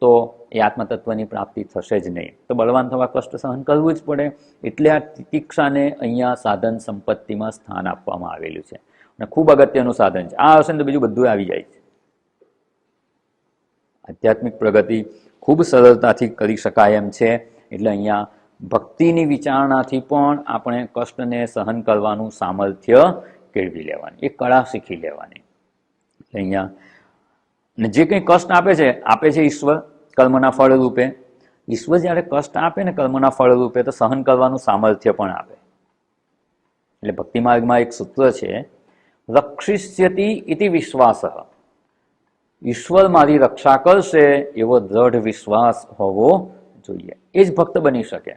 તો એ આત્મતત્વની પ્રાપ્તિ થશે જ નહીં. તો બળવાન થવા કષ્ટ સહન કરવું જ પડે. એટલે આ તિતિક્ષાને અહીંયા સાધન સંપત્તિમાં સ્થાન આપવામાં આવેલું છે. અને ખૂબ અગત્યનું સાધન છે. આ હશે ને તો બીજું બધું આવી જાય છે. આધ્યાત્મિક પ્રગતિ ખૂબ સરળતાથી કરી શકાય એમ છે. એટલે અહીંયા ભક્તિની વિચારણાથી પણ આપણે કષ્ટને સહન કરવાનું સામર્થ્ય કેળવી લેવાની, એક કળા શીખી લેવાની. અહીંયા જે કંઈ કષ્ટ આપે છે ઈશ્વર કર્મના ફળ રૂપે. ઈશ્વર જ્યારે કષ્ટ આપે ને કર્મના ફળ રૂપે તો સહન કરવાનું સામર્થ્ય પણ આપે. એટલે ભક્તિ માર્ગમાં એક સૂત્ર છે, રક્ષિષ્યતિ ઇતિ વિશ્વાસ. ઈશ્વર મારી રક્ષા કરશે એવો દ્રઢ વિશ્વાસ હોવો જોઈએ. એ જ ભક્ત બની શકે.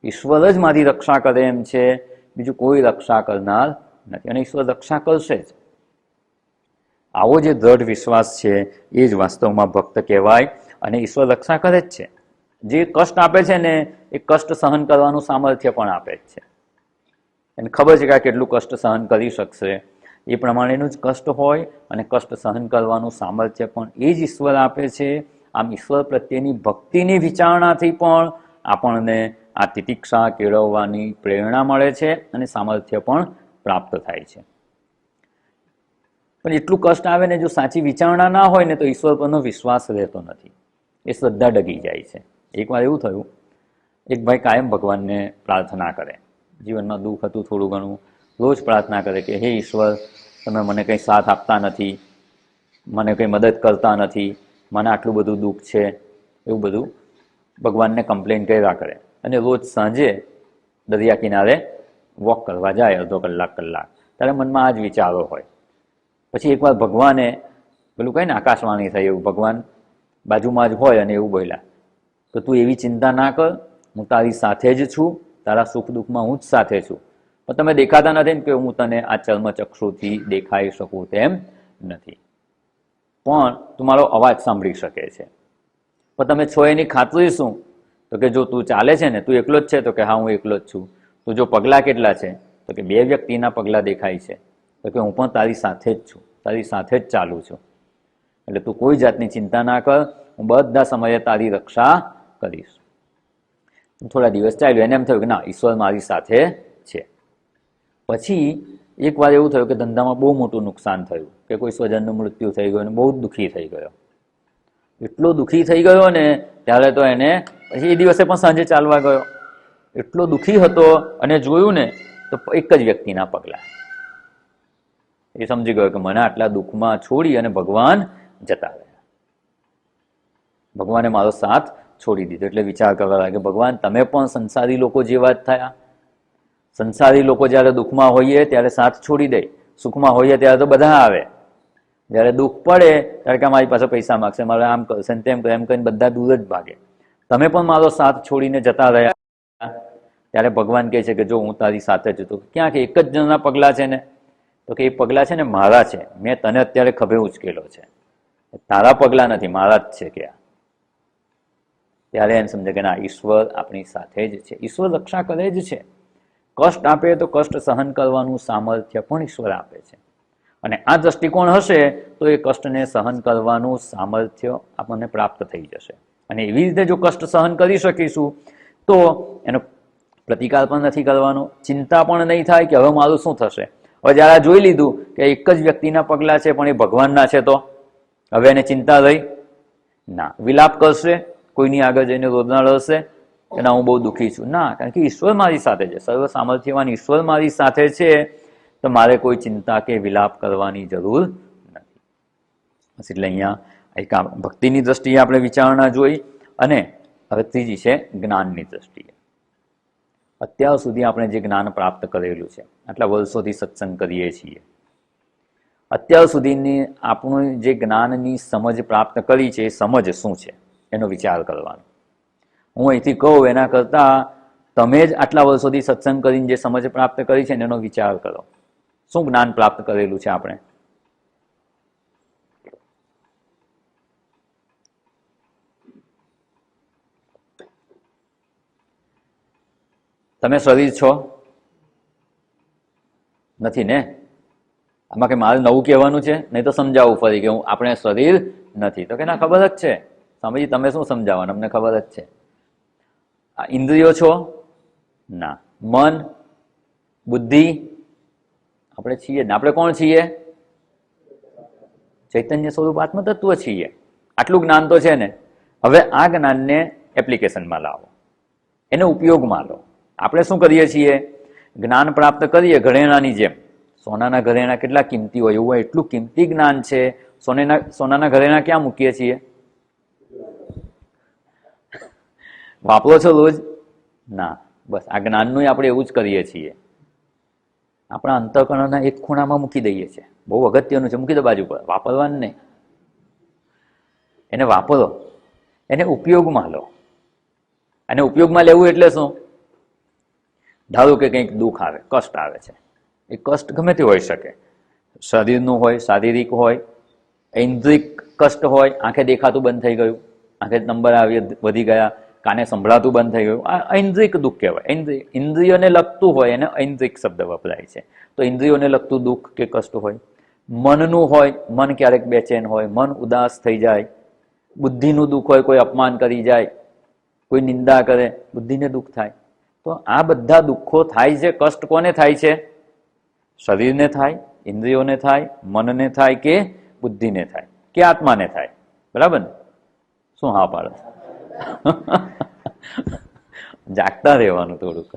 ઈશ્વર જ મારી રક્ષા કરે એમ છે, બીજું કોઈ રક્ષા કરનાર નથી. અને ઈશ્વર રક્ષા કરશે જ. આવો જે દ્રઢ વિશ્વાસ છે એ જ વાસ્તવમાં ભક્ત કહેવાય. અને ઈશ્વર રક્ષા કરે જ છે. જે કષ્ટ આપે છે ને એ કષ્ટ સહન કરવાનું સામર્થ્ય પણ આપે જ છે. એને ખબર છે કે આ કેટલું કષ્ટ સહન કરી શકશે. એ પ્રમાણેનું જ કષ્ટ હોય અને કષ્ટ સહન કરવાનું સામર્થ્ય પણ એ જ ઈશ્વર આપે છે. આમ ઈશ્વર પ્રત્યેની ભક્તિની વિચારણાથી પણ આપણને આ તિતિક્ષા કેળવવાની પ્રેરણા મળે છે અને સામર્થ્ય પણ પ્રાપ્ત થાય છે. પણ એટલું કષ્ટ આવે ને જો સાચી વિચારણા ના હોય ને તો ઈશ્વર પરનો વિશ્વાસ રહેતો નથી. એ શ્રદ્ધા ડગી જાય છે. એકવાર એવું થયું, એક ભાઈ કાયમ ભગવાનને પ્રાર્થના કરે. જીવનમાં દુઃખ હતું થોડું ઘણું, રોજ પ્રાર્થના કરે કે હે ઈશ્વર, તમે મને કંઈ સાથ આપતા નથી, મને કંઈ મદદ કરતા નથી, મને આટલું બધું દુઃખ છે, એવું બધું ભગવાનને કમ્પ્લેન કર્યા કરે. અને રોજ સાંજે દરિયા કિનારે વોક કરવા જાય અડધો કલાક ત્યારે મનમાં આ જ વિચારો હોય. પછી એકવાર ભગવાને પેલું કહે ને આકાશવાણી થઈ એવું, ભગવાન બાજુમાં જ હોય અને એવું બોલ્યા તો તું એવી ચિંતા ના કર, હું તારી સાથે જ છું, તારા સુખ દુઃખમાં હું જ સાથે છું. પણ તમે દેખાતા નથી ને કે હું તને આ ચર્મચક્ષુથી દેખાઈ શકું તેમ નથી, પણ તું મારો અવાજ સાંભળી શકે છે. પણ તમે છો એની ખાતરી શું? તો કે જો તું ચાલે છે ને તું એકલો જ છે? તો કે હા હું એકલો જ છું. તું જો પગલાં કેટલા છે? તો કે 2 વ્યક્તિના પગલાં દેખાય છે. તો કે હું પણ તારી સાથે જ છું, તારી સાથે જ ચાલું છું. એટલે તું કોઈ જાતની ચિંતા ના કર, હું બધા સમયે તારી રક્ષા કરીશ. થોડા દિવસ ચાલ્યું, એને એમ થયું કે ના ઈશ્વર મારી સાથે છે. પછી એક વાર એવું થયું કે ધંધામાં બહુ મોટું નુકસાન થયું, કે કોઈ સ્વજનનું મૃત્યુ થઈ ગયું અને બહુ જ દુઃખી થઈ ગયો. એટલો દુઃખી થઈ ગયો ને ત્યારે તો એને પછી એ દિવસે પણ સાંજે ચાલવા ગયો. એટલો દુઃખી હતો અને જોયું ને તો એક જ વ્યક્તિના પગલાં. એ સમજી ગયો કે મને આટલા દુઃખમાં છોડી અને ભગવાન જતા રહ્યા. ભગવાને મારો સાથ છોડી દીધો. એટલે વિચાર કરવા લાગે ભગવાન તમે પણ સંસારી લોકો જેવા જ થયા. સંસારી લોકો જ્યારે દુઃખમાં હોઈએ ત્યારે સાથ છોડી દે, સુખમાં હોઈએ ત્યારે તો બધા આવે. જ્યારે દુઃખ પડે ત્યારે કે મારી પાસે પૈસા માગશે, મારે આમ કરશે ને તેમ એમ કરીને બધા દૂર જ ભાગે. તમે પણ મારો સાથ છોડીને જતા રહ્યા. ત્યારે ભગવાન કહે છે કે જો હું તારી સાથે જ છું. ક્યાં કે એક જ જણના પગલાં છે ને? તો કે એ પગલાં છે ને મારા છે, મેં તને અત્યારે ખભે ઉચકેલો છે, તારા પગલાં નથી, મારા જ છે. કે ત્યારે એમ સમજે કે ના ઈશ્વર આપણી સાથે જ છે, ઈશ્વર રક્ષા કરે જ છે. કષ્ટ આપે તો કષ્ટ સહન કરવાનું સામર્થ્ય પણ ઈશ્વર આપે છે. અને આ દ્રષ્ટિકોણ હશે તો એ કષ્ટને સહન કરવાનું સામર્થ્ય આપણને પ્રાપ્ત થઈ જશે. અને એવી રીતે જો કષ્ટ સહન કરી શકીશું તો એનો પ્રતિકાર પણ નથી કરવાનો, ચિંતા પણ નહીં થાય કે હવે મારું શું થશે. હવે જ્યારે જોઈ લીધું કે એક જ વ્યક્તિના પગલા છે પણ એ ભગવાનના છે, તો હવે એને ચિંતા રહી ના. વિલાપ કરશે, કોઈની આગળ જઈને રોદના રડશે કે ના હું બહુ દુઃખી છું, ના, કારણ કે ઈશ્વર મારી સાથે છે, સર્વ સામર્થ્યવાન ઈશ્વર મારી સાથે છે, તો મારે કોઈ ચિંતા કે વિલાપ કરવાની જરૂર નથી. એટલે અહીંયા એક ભક્તિની દ્રષ્ટિએ આપણે વિચારણા જોઈ. અને હવે ત્રીજી છે જ્ઞાનની દ્રષ્ટિએ. અત્યાર સુધી આપણે જે જ્ઞાન પ્રાપ્ત કરેલું છે, આટલા વર્ષોથી સત્સંગ કરીએ છીએ, અત્યાર સુધીની આપણું જે જ્ઞાનની સમજ પ્રાપ્ત કરી છે એ સમજ શું છે એનો વિચાર કરવાનો. હું અહીંથી કહું એના કરતાં તમે જ આટલા વર્ષોથી સત્સંગ કરીને જે સમજ પ્રાપ્ત કરી છે એનો વિચાર કરો. શું જ્ઞાન પ્રાપ્ત કરેલું છે આપણે? તમે શરીર છો? નથી ને? આમાં કે મારે નવું કહેવાનું છે? નહીં તો સમજાવવું ફરી કે આપણે શરીર નથી. તો કે ના, ખબર જ છે સ્વામીજી, તમે શું સમજાવવાનું, અમને ખબર જ છે. આ ઇન્દ્રિયો છો? ના. મન, બુદ્ધિ આપણે છીએ ને. આપણે કોણ છીએ? ચૈતન્ય સ્વરૂપ આત્મતત્વ છીએ. આટલું જ્ઞાન તો છે ને. હવે આ જ્ઞાનને એપ્લિકેશનમાં લાવો, એને ઉપયોગમાં લો. આપણે શું કરીએ છીએ? જ્ઞાન પ્રાપ્ત કરીએ ઘરેણાની જેમ. સોનાના ઘરેણા કેટલા કિંમતી હોય, એવું એટલું કિંમતી જ્ઞાન છે. સોનાના ઘરેણા ક્યાં મૂકીએ છીએ? વાપરો છો રોજ? ના. બસ આ જ્ઞાનનું આપણે એવું જ કરીએ છીએ. આપણા અંતઃકરણના એક ખૂણામાં મૂકી દઈએ છીએ. બહુ અગત્યનું છે, મૂકી દો બાજુ પર, વાપરવાનું નહીં. એને વાપરો, એને ઉપયોગમાં લો. અને ઉપયોગમાં લેવું એટલે શું? ધારો કે કંઈક દુઃખ આવે, કષ્ટ આવે છે. એ કષ્ટ ગમે તે હોઈ શકે. શરીરનું હોય, શારીરિક હોય, ઐન્દ્રિક કષ્ટ હોય, આંખે દેખાતું બંધ થઈ ગયું, આંખે નંબર આવી વધી ગયા, કાને સંભળાતું બંધ થઈ ગયું, આ ઐન્દ્રિક દુઃખ કહેવાય. ઇન્દ્રિયોને લગતું હોય એને ઐન્દ્રિક શબ્દ વપરાય છે. તો ઇન્દ્રિયોને લગતું દુઃખ કે કષ્ટ હોય. મનનું હોય, મન ક્યારેક બેચેન હોય, મન ઉદાસ થઈ જાય. બુદ્ધિનું દુઃખ હોય, કોઈ અપમાન કરી જાય, કોઈ નિંદા કરે, બુદ્ધિને દુઃખ થાય. તો આ બધા દુઃખો થાય છે. કષ્ટ કોને થાય છે? શરીરને થાય, ઇન્દ્રિયોને થાય, મનને થાય કે બુદ્ધિને થાય કે આત્માને થાય? બરાબર ને? શું હા પાડે? જાગતા રહેવાનું થોડુંક.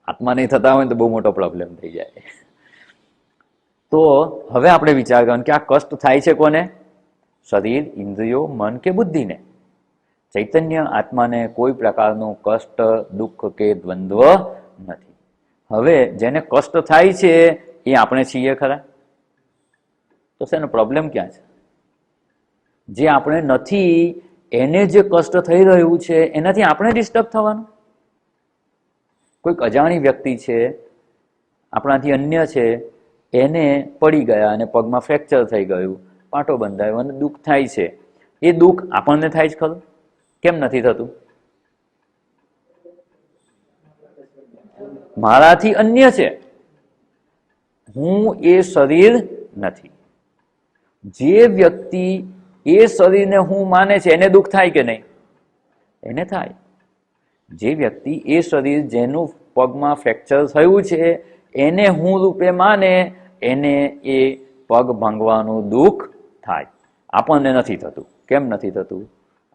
આત્મા નહીં થતા હોય ને તો બહુ મોટો પ્રોબ્લેમ થઈ જાય. તો હવે આપણે વિચાર કરવાનું કે આ કષ્ટ થાય છે કોને? શરીર, ઇન્દ્રિયો, મન કે બુદ્ધિને? ચૈતન્ય આત્માને કોઈ પ્રકારનું કષ્ટ, દુઃખ કે દ્વંદ્વ નથી. હવે જેને કષ્ટ થાય છે એ આપણે છીએ ખરા? તો શેનો પ્રોબ્લેમ ક્યાં છે? જે આપણે નથી એને જે કષ્ટ થઈ રહ્યું છે એનાથી આપણે ડિસ્ટર્બ થવાનું? કોઈક અજાણી વ્યક્તિ છે, આપણાથી અન્ય છે, એને પડી ગયા અને પગમાં ફ્રેક્ચર થઈ ગયું, પાટો બંધાયો અને દુઃખ થાય છે. એ દુઃખ આપણને થાય જ ખરું? કેમ નથી થતું? મારાથી અન્ય છે, હું એ શરીર નથી. જે વ્યક્તિ એ શરીરને હું માને છે એને દુઃખ થાય કે નહીં? એને થાય. જે વ્યક્તિ એ શરીર જેનું પગમાં ફ્રેક્ચર થયું છે એને હું રૂપે માને, એને એ પગ ભાંગવાનું દુઃખ થાય. આપણને નથી થતું. કેમ નથી થતું?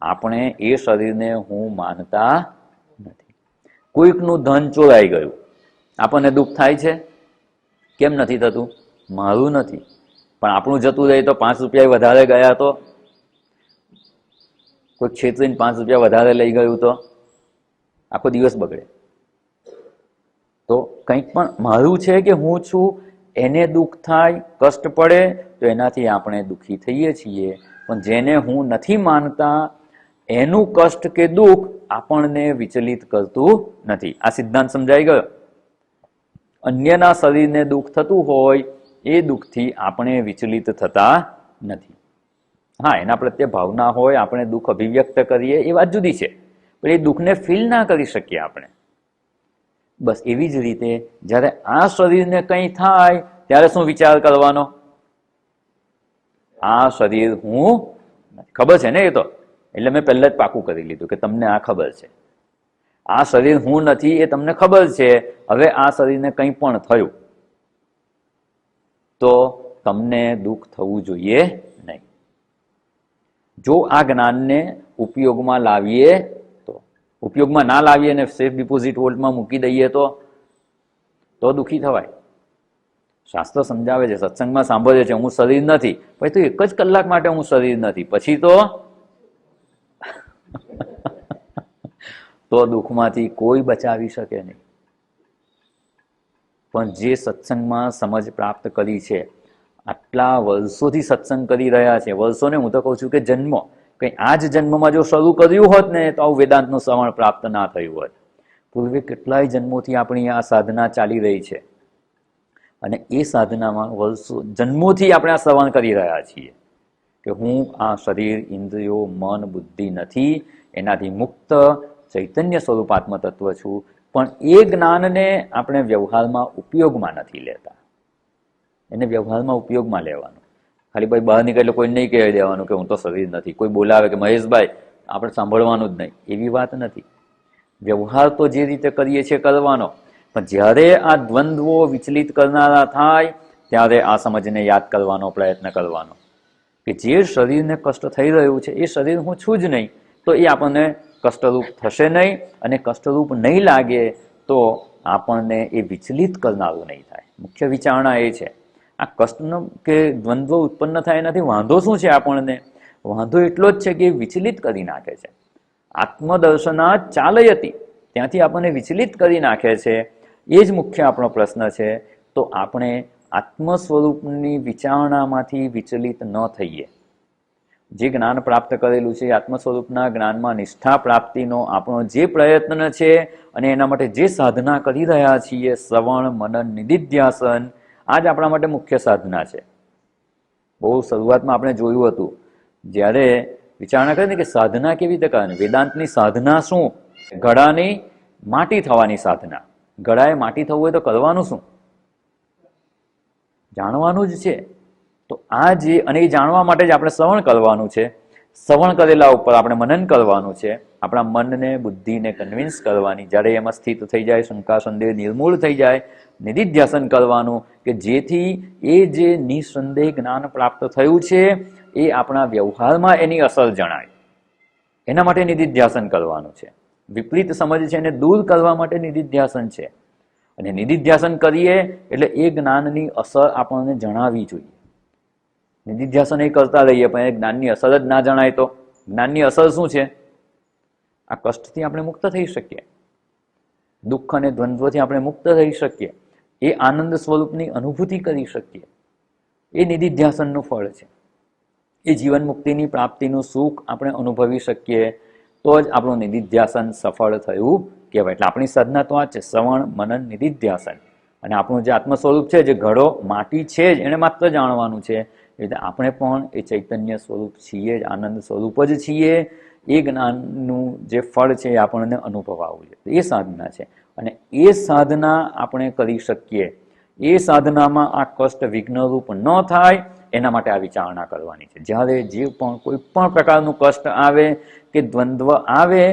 આપણે એ શરીરને હું માનતા નથી. કોઈકનું ધન ચોરાઈ ગયું, આપણને દુઃખ થાય છે? કેમ નથી થતું? મારું નથી. પણ આપણું જતું રહે તો 5 રૂપિયા વધારે ગયા તો, કોઈ છેતરીને 5 રૂપિયા વધારે લઈ ગયું તો આખો દિવસ બગડે. તો કંઈક પણ મારું છે કે હું છું એને દુઃખ થાય, કષ્ટ પડે તો એનાથી આપણે દુઃખી થઈએ છીએ. પણ જેને હું નથી માનતા એનું કષ્ટ કે દુઃખ આપણને વિચલિત કરતું નથી. આ સિદ્ધાંત સમજાઈ ગયો? અન્યના શરીરને દુઃખ થતું હોય એ દુઃખથી આપણે વિચલિત થતા નથી. હા, એના પ્રત્યે ભાવના હોય, આપણે દુઃખ અભિવ્યક્ત કરીએ એ વાત જુદી છે, પણ એ દુઃખને ફીલ ના કરી શકીએ આપણે. બસ એવી જ રીતે જ્યારે આ શરીરને કંઈ થાય ત્યારે શું વિચાર કરવાનો? આ શરીર હું ખબર છે ને, એ તો એટલે મેં પહેલા જ પાકું કરી લીધું કે તમને આ ખબર છે. આ શરીર હું નથી એ તમને ખબર છે. હવે આ શરીરને કંઈ પણ થયું તો તમને દુઃખ થવું જોઈએ નહીં. જો આ જ્ઞાનને ઉપયોગમાં લાવીએ તો, ઉપયોગમાં ના લાવીએ ને સેફ ડિપોઝિટ વોલ્ટમાં મૂકી દઈએ તો દુઃખી થવાય. શાસ્ત્ર સમજાવે છે, સત્સંગમાં સાંભળે છે, હું શરીર નથી, પછી તો એક જ કલાક માટે હું શરીર નથી, પછી તો દુઃખમાંથી કોઈ બચાવી શકે નહીં. પણ જે સત્સંગમાં સમજ પ્રાપ્ત કરી છે, આટલા વર્ષોથી સત્સંગ કરી રહ્યા છે, વર્ષોને હું તો કહું છું કે જન્મો, કંઈ આ જ જન્મમાં જો શરૂ કર્યું હોત ને તો આવું વેદાંતનું શ્રવણ પ્રાપ્ત ના થયું હોત. પૂર્વે કેટલાય જન્મોથી આપણી આ સાધના ચાલી રહી છે અને એ સાધનામાં વર્ષો જન્મોથી આપણે આ શ્રવણ કરી રહ્યા છીએ કે હું આ શરીર, ઇન્દ્રિયો, મન, બુદ્ધિ નથી, એનાથી મુક્ત ચૈતન્ય સ્વરૂપાત્મ તત્વ છું. પણ એ જ્ઞાનને આપણે વ્યવહારમાં ઉપયોગમાં નથી લેતા. એને વ્યવહારમાં ઉપયોગમાં લેવાનું. ખાલી ભાઈ બહાર નીકળે કોઈ નહીં કહી દેવાનું કે હું તો શરીર નથી. કોઈ બોલાવે કે મહેશભાઈ આપણે સાંભળવાનું જ નહીં, એવી વાત નથી. વ્યવહાર તો જે રીતે કરીએ છીએ કરવાનો, પણ જ્યારે આ દ્વંદ્વો વિચલિત કરનારા થાય ત્યારે આ સમજને યાદ કરવાનો પ્રયત્ન કરવાનો કે જે શરીરને કષ્ટ થઈ રહ્યું છે એ શરીર હું છું જ નહીં, તો એ આપણને કષ્ટરૂપ થશે નહીં, અને કષ્ટરૂપ નહીં લાગે તો આપણને એ વિચલિત કરનારું નહીં થાય. મુખ્ય વિચારણા એ છે. આ કષ્ટનો કે દ્વંદ્વ ઉત્પન્ન થાય એનાથી વાંધો શું છે? આપણને વાંધો એટલો જ છે કે એ વિચલિત કરી નાખે છે. આત્મદર્શના ચાલયતી, ત્યાંથી આપણને વિચલિત કરી નાખે છે. એ જ મુખ્ય આપણો પ્રશ્ન છે. તો આપણે આત્મ સ્વરૂપની વિચારણામાંથી વિચલિત ન થઈએ. જે જ્ઞાન પ્રાપ્ત કરેલું છે આત્મ સ્વરૂપના જ્ઞાનમાં નિષ્ઠા પ્રાપ્તિનો આપણો જે પ્રયત્ન છે અને એના માટે જે સાધના કરી રહ્યા છીએ, શ્રવણ, મનન, નિધિધ્યાસન, આ જ આપણા માટે મુખ્ય સાધના છે. બહુ શરૂઆતમાં આપણે જોયું હતું જ્યારે વિચારણા કરીને કે સાધના કેવી રીતે કરવાની. વેદાંતની સાધના શું? ઘડાની માટી થવાની સાધના. ઘડાએ માટી થવું હોય તો કરવાનું શું? જાણવાનું જ છે. તો આ જે, અને એ જાણવા માટે જ આપણે શ્રવણ કરવાનું છે. શ્રવણ કરેલા ઉપર આપણે મનન કરવાનું છે. આપણા મનને, બુદ્ધિને કન્વિન્સ કરવાની. જ્યારે એમાં સ્થિત થઈ જાય, શંકા સંદેહ નિર્મૂળ થઈ જાય, નિધિધ્યાસન કરવાનું કે જેથી એ જે નિસંદેહ જ્ઞાન પ્રાપ્ત થયું છે એ આપણા વ્યવહારમાં એની અસર જણાય. એના માટે નિધિધ્યાસન કરવાનું છે. વિપરીત સમજ છે એને દૂર કરવા માટે નિધિધ્યાસન છે. અને નિધિધ્યાસન કરીએ એટલે એ જ્ઞાનની અસર આપણને જણાવવી જોઈએ. નિધિધ્યાસન એ કરતા રહીએ પણ એ જ્ઞાનની અસર જ ના જણાય તો જ્ઞાનની અસર શું છે? આ કષ્ટથી આપણે મુક્ત થઈ શકીએ, દુઃખ અને દ્વંદ્વથી આપણે મુક્ત થઈ શકીએ, એ આનંદ સ્વરૂપની અનુભૂતિ કરી શકીએ. એ નિધિધ્યાસનનું ફળ છે. એ જીવન મુક્તિની પ્રાપ્તિનું સુખ આપણે અનુભવી શકીએ તો જ આપણું નિધિધ્યાસન સફળ થયું કહેવાય. એટલે આપણી સાધના તો આ છે, શ્રવણ, મનન, નિધિધ્યાસન. અને આપણું જે આત્મ સ્વરૂપ છે, જે ઘડો માટી છે જ, એને માત્ર જાણવાનું છે. એટલે આપણે પણ એ ચૈતન્ય સ્વરૂપ છીએ જ, આનંદ સ્વરૂપ જ છીએ. એ જ્ઞાનનું જે ફળ છે એ આપણને અનુભવાવું છે. એ સાધના છે. અને એ સાધના આપણે કરી શકીએ. એ સાધનામાં આ કષ્ટ વિઘ્નરૂપ ન થાય એના માટે આ વિચારણા કરવાની છે. જ્યારે જે પણ કોઈ પણ પ્રકારનું કષ્ટ આવે કે દ્વંદ્વ આવે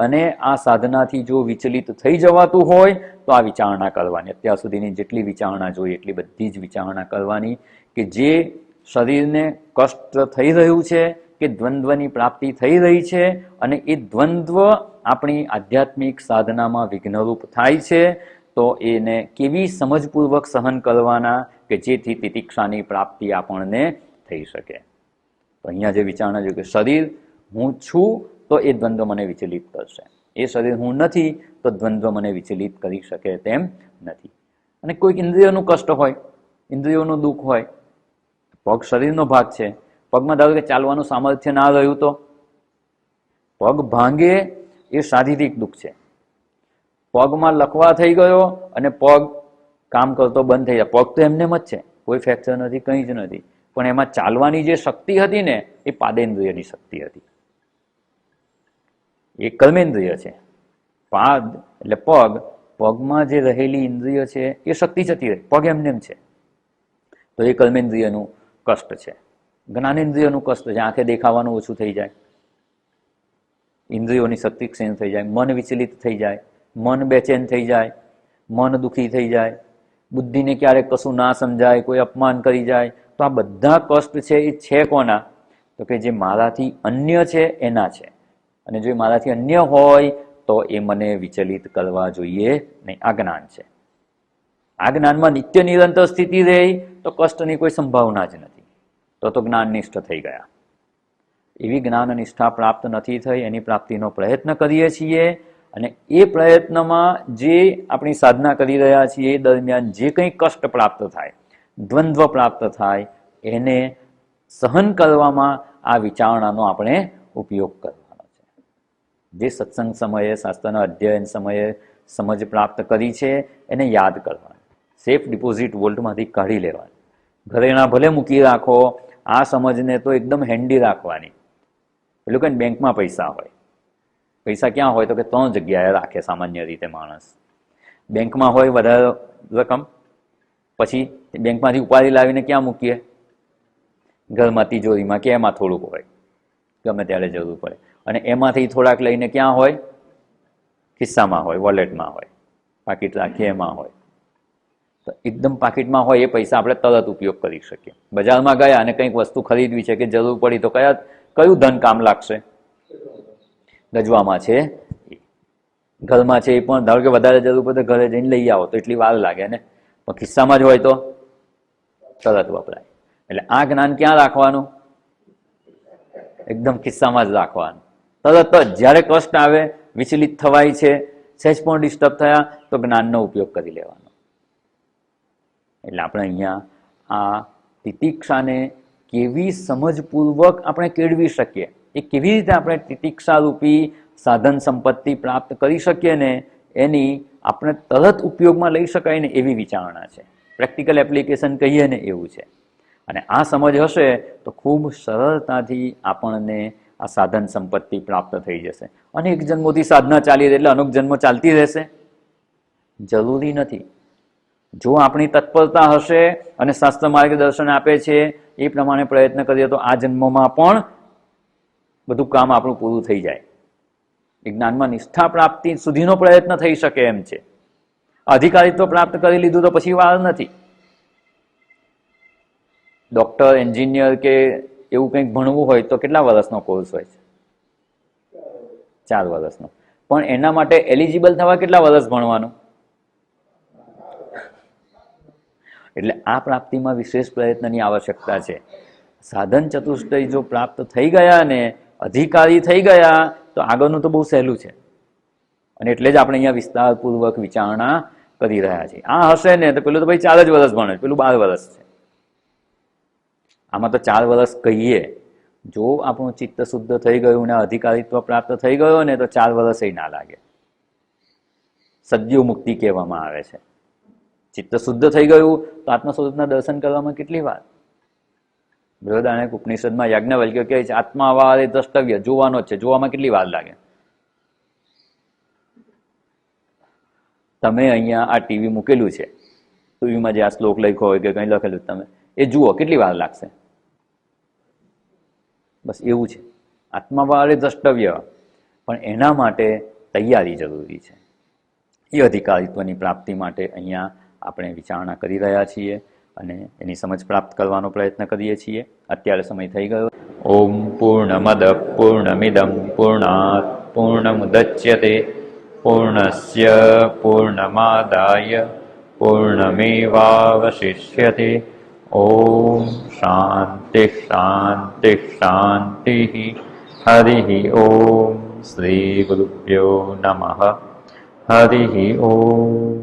અને આ સાધનાથી જો વિચલિત થઈ જવાતું હોય તો આ વિચારણા કરવાની. અત્યાર સુધીની જેટલી વિચારણા જોઈ એટલી બધી જ વિચારણા કરવાની કે જે શરીરને કષ્ટ થઈ રહ્યું છે કે દ્વંદ્વની પ્રાપ્તિ થઈ રહી છે અને એ દ્વંદ્વ આપણી આધ્યાત્મિક સાધનામાં વિઘ્નરૂપ થાય છે તો એને કેવી સમજપૂર્વક સહન કરવાના કે જેથી તિતિક્ષાની પ્રાપ્તિ આપણને થઈ શકે. તો અહીંયા જે વિચારણા જોયું કે શરીર હું છું તો એ દ્વંદ્વ મને વિચલિત કરશે, એ શરીર હું નથી તો દ્વંદ્વ મને વિચલિત કરી શકે તેમ નથી. અને કોઈક ઇન્દ્રિયોનું કષ્ટ હોય, ઇન્દ્રિયોનું દુઃખ હોય, પગ શરીરનો ભાગ છે, પગમાં ધારો કે ચાલવાનું સામર્થ્ય ના રહ્યું તો પગ ભાંગે એ શારીરિક દુઃખ છે. પગમાં લકવા થઈ ગયો અને પગ કામ કરતો બંધ થઈ જાય, પગ તો એમને જ છે, કોઈ ફ્રેક્ચર નથી, કંઈ જ નથી, પણ એમાં ચાલવાની જે શક્તિ હતી ને એ પાદેન્દ્રિયની શક્તિ હતી, એ કર્મેન્દ્રિય છે. પાદ એટલે પગ, પગમાં જે રહેલી ઇન્દ્રિય છે એ શક્તિ જતી રહે, પગ એમને છે. તો એ કર્મેન્દ્રિયનું કષ્ટ છે. જ્ઞાનેન્દ્રિયનું કષ્ટ છે, આંખે દેખાવાનું ઓછું થઈ જાય, ઇન્દ્રિયોની શક્તિ ક્ષીણ થઈ જાય, મન વિચલિત થઈ જાય, મન બેચેન થઈ જાય, મન દુઃખી થઈ જાય, બુદ્ધિને ક્યારેક કશું ના સમજાય, કોઈ અપમાન કરી જાય. તો આ બધા કષ્ટ છે એ છે કોના? તો કે જે મારાથી અન્ય છે એના છે. અને જો મારાથી અન્ય હોય તો એ મને વિચલિત કરવા જોઈએ નહીં. આ જ્ઞાન છે. આ જ્ઞાનમાં નિત્ય નિરંતર સ્થિતિ રહે તો કષ્ટની કોઈ સંભાવના જ નથી. તો જ્ઞાનનિષ્ઠ થઈ ગયા. એવી જ્ઞાન નિષ્ઠા પ્રાપ્ત નથી થઈ, એની પ્રાપ્તિનો પ્રયત્ન કરીએ છીએ. અને એ પ્રયત્નમાં જે આપણી સાધના કરી રહ્યા છીએ એ દરમિયાન જે કંઈ કષ્ટ પ્રાપ્ત થાય, દ્વંદ્વ પ્રાપ્ત થાય, એને સહન કરવામાં આ વિચારણાનો આપણે ઉપયોગ કરવાનો છે. જે સત્સંગ સમયે, શાસ્ત્રના અધ્યયન સમયે સમજ પ્રાપ્ત કરી છે એને યાદ કરવાની, સેફ ડિપોઝિટ વોલ્ટમાંથી કાઢી લેવાની. ઘરેણા ભલે મૂકી રાખો, આ સમજને તો એકદમ હેન્ડી રાખવાની. પેલું કે બેંકમાં પૈસા હોય, પૈસા ક્યાં હોય તો કે 3 જગ્યાએ રાખે સામાન્ય રીતે માણસ. બેંકમાં હોય વધારે રકમ, પછી બેંકમાંથી ઉપાડી લાવીને ક્યાં મૂકીએ? ઘરમાં તિજોરીમાં કે એમાં થોડુંક હોય, ગમે ત્યારે જરૂર પડે. અને એમાંથી થોડાક લઈને ક્યાં હોય? ખિસ્સામાં હોય, વોલેટમાં હોય, પાકીટ રાખીએ એમાં હોય. તો એકદમ પાકીટમાં હોય એ પૈસા આપણે તરત ઉપયોગ કરી શકીએ. બજારમાં ગયા અને કંઈક વસ્તુ ખરીદવી છે કે જરૂર પડી તો કયું ધન કામ લાગશે? ગજવામાં છે, ઘરમાં છે એ પણ ધારો કે વધારે જરૂર પડે ઘરે જઈને લઈ આવો તો એટલી વાર લાગે ને, પણ ખિસ્સામાં જ હોય તો તરત વપરાય. એટલે આ જ્ઞાન ક્યાં રાખવાનું? એકદમ ખિસ્સામાં જ રાખવાનું. તરત જ જ્યારે કષ્ટ આવે, વિચલિત થવાય છે, સહેજ પણ ડિસ્ટર્બ થયા તો જ્ઞાનનો ઉપયોગ કરી લેવાનો. એટલે આપણે અહીંયા આ તિતિક્ષાને કેવી સમજપૂર્વક આપણે કેળવી શકીએ, એ કેવી રીતે આપણે તિતિક્ષારૂપી સાધન સંપત્તિ પ્રાપ્ત કરી શકીએ ને એની આપણે તરત ઉપયોગમાં લઈ શકાય ને એવી વિચારણા છે. પ્રેક્ટિકલ એપ્લિકેશન કહીએ ને એવું છે. અને આ સમજ હશે તો ખૂબ સરળતાથી આપણને આ સાધન સંપત્તિ પ્રાપ્ત થઈ જશે. અનેક જન્મોથી સાધના ચાલી રહે એટલે અનેક જન્મો ચાલતી રહેશે જરૂરી નથી. જો આપણી તત્પરતા હશે અને શાસ્ત્ર માર્ગદર્શન આપે છે એ પ્રમાણે પ્રયત્ન કરીએ તો આ જન્મમાં પણ બધું કામ આપણું પૂરું થઈ જાય. જ્ઞાનમાં નિષ્ઠા પ્રાપ્તિ સુધીનો પ્રયત્ન થઈ શકે એમ છે. અધિકારીત્વ પ્રાપ્ત કરી લીધું તો પછી વાર નથી. ડોક્ટર, એન્જિનિયર કે એવું કંઈક ભણવું હોય તો કેટલા વર્ષનો કોર્સ હોય છે? 4 વર્ષનો. પણ એના માટે એલિજિબલ થવા કેટલા વર્ષ ભણવાનું? એટલે આ પ્રાપ્તિમાં વિશેષ પ્રયત્નની આવશ્યકતા છે. સાધન ચતુષ્ટય જો પ્રાપ્ત થઈ ગયા ને અધિકારી થઈ ગયા તો આગળનું તો બહુ સહેલું છે. અને એટલે જ આપણે અહીંયા વિસ્તારપૂર્વક વિચારણા કરી રહ્યા છીએ. આ હશે ને તો પેલું તો ભાઈ 4 જ વર્ષ ભણે, પેલું 12 વર્ષ છે. આમાં તો 4 વર્ષ કહીએ. જો આપણું ચિત્ત શુદ્ધ થઈ ગયું ને અધિકારીત્વ પ્રાપ્ત થઈ ગયો ને તો 4 વર્ષ ના લાગે. સદ્યો મુક્તિ કહેવામાં આવે છે. ચિત્ત શુદ્ધ થઈ ગયું તો આત્મ સ્વરૂપના દર્શન કરવામાં કેટલી વાર? બૃહદારણ્યક ઉપનિષદમાં યાજ્ઞવલ્ક્ય કહે છે આત્માવારે દ્રષ્ટવ્ય, જોવાનો જ છે. જોવામાં કેટલી વાર લાગે? તમે અહીંયા આ ટીવી મૂકેલું છે, ટીવીમાં જે આ શ્લોક લખ્યો હોય કે કંઈ લખેલું તમે એ જુઓ, કેટલી વાર લાગશે? બસ એવું છે. આત્માવારે દ્રષ્ટવ્ય, પણ એના માટે તૈયારી જરૂરી છે. એ અધિકારીત્વની પ્રાપ્તિ માટે અહીંયા આપણે વિચારણા કરી રહ્યા છીએ અને એની સમજ પ્રાપ્ત કરવાનો પ્રયત્ન કરીએ છીએ. અત્યારે સમય થઈ ગયો. ઓમ પૂર્ણમદ પૂર્ણમિદમ પૂર્ણાત પૂર્ણમુદચ્યતે પૂર્ણસ્ય પૂર્ણમાદાય પૂર્ણમેવાવશિષ્યતે. ઓમ શાંતિ શાંતિ શાંતિ. હરિ ઓમ. શ્રી ગુરુભ્યો નમઃ. હરિ ઓમ.